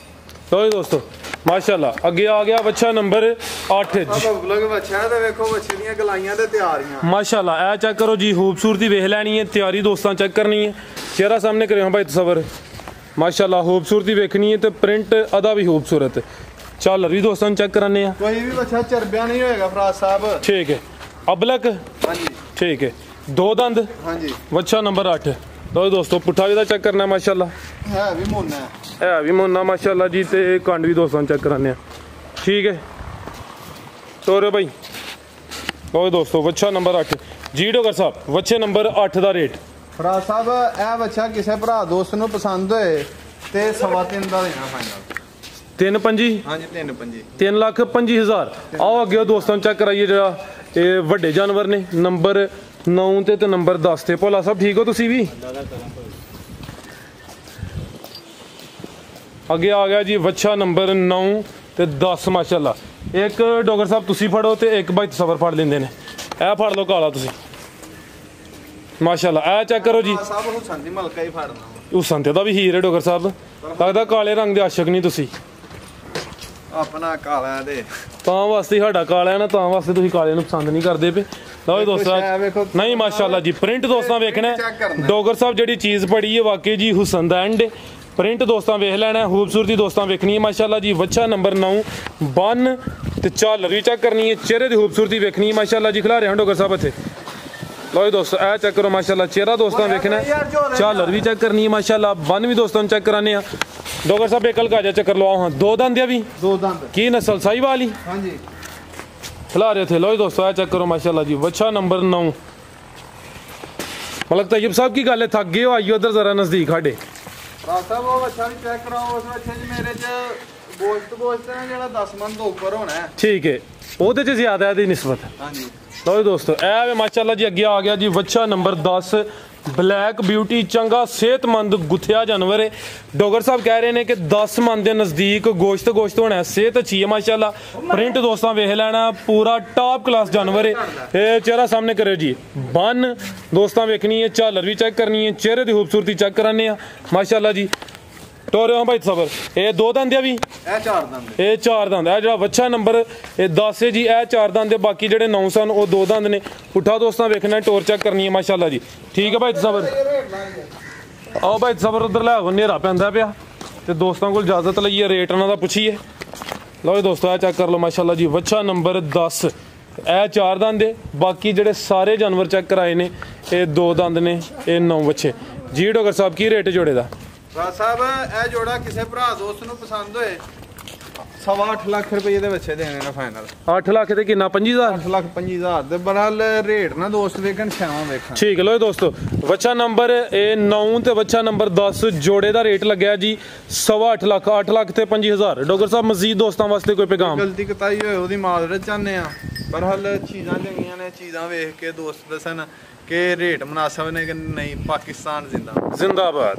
ਲਓ ਜੀ ਦੋਸਤੋ ਮਾਸ਼ਾਅੱਲਾ। ਅੱਗੇ ਆ ਗਿਆ ਵੱਛਾ ਨੰਬਰ 8 ਲੋਕ ਵੱਛਾ ਤੇ ਵੇਖੋ ਵੱਛੇ ਦੀਆਂ ਗਲਾਈਆਂ ਤੇ ਤਿਆਰੀਆਂ ਮਾਸ਼ਾਅੱਲਾ। ਇਹ ਚੈੱਕ ਕਰੋ ਜੀ, ਖੂਬਸੂਰਤੀ ਵੇਖ ਲੈਣੀ ਹੈ, ਤਿਆਰੀ ਦੋਸਤਾਂ ਚੈੱਕ ਕਰਨੀ ਹੈ। ਚਿਹਰਾ ਸਾਹਮਣੇ ਕਰਿਓ ਭਾਈ ਤਸਵਰ ਮਾਸ਼ਾਅੱਲਾ, ਖੂਬਸੂਰਤੀ ਵੇਖਣੀ ਹੈ ਤੇ ਪ੍ਰਿੰਟ ਅਦਾ ਵੀ ਖੂਬਸੂਰਤ। ਝਾਲਰ ਵੀ ਦੋਸਤਾਂ ਨੂੰ ਚੈੱਕ ਕਰਾਨੇ ਆ। ਕੋਈ ਵੀ ਵੱਛਾ ਚਰਬਿਆ ਨਹੀਂ ਹੋਏਗਾ ਫਰਾਜ਼ ਸਾਹਿਬ। ਠੀਕ ਹੈ। ਅਬਲਕ ਹਾਂਜੀ ਠੀਕ ਹੈ। 2 ਦੰਦ ਹਾਂਜੀ। ਵੱਛਾ ਨੰਬਰ 8। ਲਓ ਦੋਸਤੋ ਪੁੱਠਾ ਵੀ ਦਾ ਚੈੱਕ ਕਰਨਾ ਮਾਸ਼ਾਅੱਲਾ, ਹੈ ਵੀ ਮੋਨਾ ਹੈ ਵੀ ਮੋਨਾ ਮਾਸ਼ਾਅੱਲਾ ਜੀ, ਤੇ ਕੰਡ ਵੀ ਦੋਸਤਾਂ ਨੂੰ ਚੈੱਕ ਕਰਾਨੇ ਆ। ਠੀਕ ਹੈ ਤੋਰੇ ਭਾਈ। ਲਓ ਦੋਸਤੋ ਵੱਛਾ ਨੰਬਰ 8 ਜੀ ਡਾਕਟਰ ਸਾਹਿਬ। ਵੱਛੇ ਨੰਬਰ 8 ਦਾ ਰੇਟ ਫਰਾਜ਼ ਸਾਹਿਬ ਇਹ ਵੱਛਾ ਕਿਸੇ ਭਰਾ ਦੋਸਤ ਨੂੰ ਪਸੰਦ ਹੋਏ ਤੇ 3.25 ਦਾ ਦੇਣਾ ਫਾਈਨਲ। 3.5 ਹਾਂਜੀ 3.25 3,25,000। ਆਓ ਅੱਗੇ ਦੋਸਤਾਂ ਨੂੰ ਚੈੱਕ ਕਰਾਈਏ ਜਿਹੜਾ ਇਹ ਵੱਡੇ ਜਾਨਵਰ ਨੇ ਨੰਬਰ 9 ਤੇ ਨੰਬਰ 10 ਤੇ। ਭੋਲਾ ਸਾਹਿਬ ਠੀਕ ਹੋ ਤੁਸੀਂ ਵੀ? ਅੱਗੇ ਆ ਗਿਆ ਜੀ ਵੱਛਾ ਨੰਬਰ 9 ਤੇ 10 ਮਾਸ਼ਾਅੱਲਾ। ਇੱਕ ਡਾਕਟਰ ਸਾਹਿਬ ਤੁਸੀਂ ਫੜੋ ਤੇ ਇੱਕ ਬਾਈ ਤਸਵਰ ਫੜ ਲੈਂਦੇ ਨੇ। ਇਹ ਫੜ ਲਓ ਕਾਲਾ ਤੁਸੀਂ ਮਾਸ਼ਾਅੱਲਾ। ਇਹ ਚੈੱਕ ਕਰੋ ਜੀ, ਸਾਹਿਬ ਹੁਸਨ ਦੀ ਮਲਕਾ ਹੀ ਫੜਨਾ। ਹੁਸਨ ਤੇ ਦਾ ਵੀ ਹੀਰ ਹੈ ਡਾਕਟਰ ਸਾਹਿਬ। ਲੱਗਦਾ ਕਾਲੇ ਰੰਗ ਦੇ ਆਸ਼ਕ ਨਹੀਂ ਤੁਸੀਂ। ਆਪਣਾ ਕਾਲਾ ਦੇ ਤਾਂ ਵਾਸਤੇ ਸਾਡਾ ਕਾਲਾ ਹੈ ਨਾ, ਤਾਂ ਵਾਸਤੇ ਤੁਸੀਂ ਕਾਲੇ ਨੂੰ ਪਸੰਦ ਨਹੀਂ ਕਰਦੇ ਪਏ। ਲਓ ਦੋਸਤਾਂ ਨਹੀਂ ਮਾਸ਼ਾਅੱਲਾ ਜੀ, ਪ੍ਰਿੰਟ ਦੋਸਤਾਂ ਵੇਖਣਾ ਡਾਕਟਰ ਸਾਹਿਬ ਜਿਹੜੀ ਚੀਜ਼ ਪੜੀ ਹੈ ਵਾਕਈ ਜੀ ਹੁਸਨ ਦਾ ਐਂਡ। ਪ੍ਰਿੰਟ ਦੋਸਤਾਂ ਵੇਖ ਲੈਣਾ, ਖੂਬਸੂਰਤੀ ਦੋਸਤਾਂ ਵੇਖਣੀ ਹੈ ਮਾਸ਼ਾਅੱਲਾ ਜੀ। ਵੱਛਾ ਨੰਬਰ 9 ਬੰਨ ਤੇ ਝਾਲਰ ਵੀ ਚੈੱਕ ਕਰਨੀ ਹੈ, ਚਿਹਰੇ ਦੀ ਖੂਬਸੂਰਤੀ ਵੇਖਣੀ ਹੈ ਮਾਸ਼ਾਅੱਲਾ ਜੀ। ਖਿਲਾ ਰਿਹਾ ਡਾਕਟਰ ਸਾਹਿਬ ਇੱਥੇ। ਲਓ ਜੀ ਦੋਸਤੋ ਇਹ ਚੈੱਕ ਕਰੋ ਮਾਸ਼ਾਅੱਲਾ, ਚਿਹਰਾ ਦੋਸਤਾਂ ਵੇਖਣਾ, ਝਾਲਰ ਵੀ ਚੈੱਕ ਕਰਨੀ ਹੈ ਮਾਸ਼ਾਅੱਲਾ, ਬੰਨ ਵੀ ਦੋਸਤਾਂ ਨੂੰ ਚੈੱਕ ਕਰਾਨੇ ਆ। ਡਾਕਟਰ ਸਾਹਿਬ ਇੱਕ ਹਲਕਾ ਜਿਹਾ ਚੱਕਰ ਲਵਾਓ। ਹਾਂ 2 ਦੰਦ ਆ ਵੀ 2 ਦੰਦ ਕੀ ਨਸਲ ਸਾਹੀਵਾਲ ਹੀ ਹਾਂਜੀ ਖਿਲਾ ਰਹੇ ਥੇ। ਲਓ ਜੀ ਦੋਸਤੋ ਇਹ ਚੈੱਕ ਕਰੋ ਮਾਸ਼ਾਅੱਲਾ ਜੀ। ਵੱਛਾ ਨੰਬਰ 9 ਮਲਕ ਤੈयब ਸਾਹਿਬ ਕੀ ਗੱਲ ਹੈ, ਥੱਕ ਗਏ ਹੋ? ਆਈਓ ਉਧਰ ਜ਼ਰਾ ਨਜ਼ਦੀਕ ਸਾਡੇ। ਫਰਾਜ਼ ਸਾਹਿਬ ਉਹ ਵੱਛਾ ਵੀ ਚੈੱਕ ਕਰਾਓ। ਉਸ ਵੱਛੇ 'ਚ ਮੇਰੇ 'ਚ ਗੋਸ਼ਤ ਹੈ ਜਿਹੜਾ 10 ਮਣ ਤੋਂ ਉੱਪਰ ਹੋਣਾ ਹੈ। ਠੀਕ ਹੈ, ਉਹਦੇ 'ਚ ਜ਼ਿਆਦਾ ਇਹਦੀ ਨਿਸਬਤ। ਹਾਂਜੀ ਲਓ ਜੀ ਦੋਸਤੋ ਇਹ ਵੇ ਮਾਸ਼ਾਅੱਲਾ ਜੀ। ਅੱਗੇ ਆ ਗਿਆ ਜੀ ਵੱਛਾ ਨੰਬਰ 10 ਬਲੈਕ ਬਿਊਟੀ, ਚੰਗਾ ਸਿਹਤਮੰਦ ਗੁੱਥਿਆ ਜਾਨਵਰ ਹੈ। ਡਾਕਟਰ ਸਾਹਿਬ ਕਹਿ ਰਹੇ ਨੇ ਕਿ 10 ਮਣ ਦੇ ਨਜ਼ਦੀਕ ਗੋਸ਼ਤ ਹੋਣਾ, ਸਿਹਤ ਅੱਛੀ ਹੈ ਮਾਸ਼ਾਅੱਲਾ। ਪ੍ਰਿੰਟ ਦੋਸਤਾਂ ਵੇਖ ਲੈਣਾ, ਪੂਰਾ ਟਾਪ ਕਲਾਸ ਜਾਨਵਰ ਹੈ। ਇਹ ਚਿਹਰਾ ਸਾਹਮਣੇ ਕਰਿਓ ਜੀ, ਬੰਨ ਦੋਸਤਾਂ ਵੇਖਣੀ ਹੈ, ਝਾਲਰ ਵੀ ਚੈੱਕ ਕਰਨੀ ਹੈ, ਚਿਹਰੇ ਦੀ ਖੂਬਸੂਰਤੀ ਚੈੱਕ ਕਰਾਨੇ ਆ ਮਾਸ਼ਾਅੱਲਾ ਜੀ। ਟੋਰਿਓ ਭਾਈ ਸਬਰ। ਇਹ 2 ਦੰਦ ਆ ਵੀ, ਇਹ 4 ਦੰਦ, ਇਹ 4 ਦੰਦ। ਇਹ ਜਿਹੜਾ ਵੱਛਾ ਨੰਬਰ ਇਹ 10 ਹੈ ਜੀ, ਇਹ 4 ਦੰਦ ਦੇ, ਬਾਕੀ ਜਿਹੜੇ 9 ਸਨ ਉਹ 2 ਦੰਦ ਨੇ। ਪੁੱਠਾ ਦੋਸਤਾਂ ਵੇਖਣਾ, ਟੋਰ ਚੈੱਕ ਕਰਨੀ ਹੈ ਮਾਸ਼ਾਅੱਲਾ ਜੀ। ਠੀਕ ਹੈ ਭਾਈ ਸਬਰ। ਆਓ ਭਾਈ ਸਬਰ ਉਧਰ ਲੈ ਆਓ, ਹਨੇਰਾ ਪੈਂਦਾ ਪਿਆ ਤੇ ਦੋਸਤਾਂ ਕੋਲ ਇਜਾਜ਼ਤ ਲਈਏ, ਰੇਟ ਉਹਨਾਂ ਦਾ ਪੁੱਛੀਏ। ਲਓ ਜੀ ਦੋਸਤੋ ਇਹ ਚੈੱਕ ਕਰ ਲਓ ਮਾਸ਼ਾਅੱਲਾ ਜੀ। ਵੱਛਾ ਨੰਬਰ 10 ਇਹ 4 ਦੰਦ ਦੇ, ਬਾਕੀ ਜਿਹੜੇ ਸਾਰੇ ਜਾਨਵਰ ਚੈੱਕ ਕਰਾਏ ਨੇ ਇਹ 2 ਦੰਦ ਨੇ, ਇਹ 9 ਵੱਛੇ ਜੀ। ਡਾਕਟਰ ਸਾਹਿਬ ਕੀ ਰੇਟ ਜੋੜੇ ਦਾ? ਫਰਾਜ਼ ਸਾਹਿਬ ਇਹ ਜੋੜਾ ਕਿਸੇ ਭਰਾ ਦੋਸਤ ਨੂੰ ਪਸੰਦ ਹੋਏ 8.5 ਲੱਖ ਰੁਪਏ ਦੇ ਬੱਚੇ ਦੇਣੇ ਨੇ ਫਾਈਨਲ। 8 ਲੱਖ ਤੇ ਕਿੰਨਾ? 25,000। 8,25,000 ਦੇ ਬਰਾਲ ਰੇਟ ਨਾ ਦੋਸਤ ਵੇਖਣ ਛਾਵਾਂ ਵੇਖਣ। ਠੀਕ ਹੈ। ਲੋ ਦੋਸਤੋ ਵੱਛਾ ਨੰਬਰ ਇਹ 9 ਤੇ ਵੱਛਾ ਨੰਬਰ 10 ਜੋੜੇ ਦਾ ਰੇਟ ਲੱਗਿਆ ਜੀ 8.5 ਲੱਖ। 8 ਲੱਖ ਤੇ 25,000। ਡਾਕਟਰ ਸਾਹਿਬ ਮਜ਼ੀਦ ਦੋਸਤਾਂ ਵਾਸਤੇ ਕੋਈ ਪੈਗਾਮ? ਗਲਤੀ ਕਤਾਈ ਹੋਏ ਉਹਦੀ ਮਾਜ਼ਰਤ ਚਾਹੁੰਦੇ ਆ, ਪਰ ਹਲ ਚੀਜ਼ਾਂ ਚੰਗੀਆਂ ਨੇ, ਚੀਜ਼ਾਂ ਵੇਖ ਕੇ ਦੋਸਤ ਦੱਸਣ ਕਿ ਰੇਟ ਮੁਨਾਸਬ ਨੇ ਕਿ ਨਹੀਂ। ਪਾਕਿਸਤਾਨ ਜ਼ਿੰਦਾਬਾਦ। ਜ਼ਿੰਦਾਬਾਦ।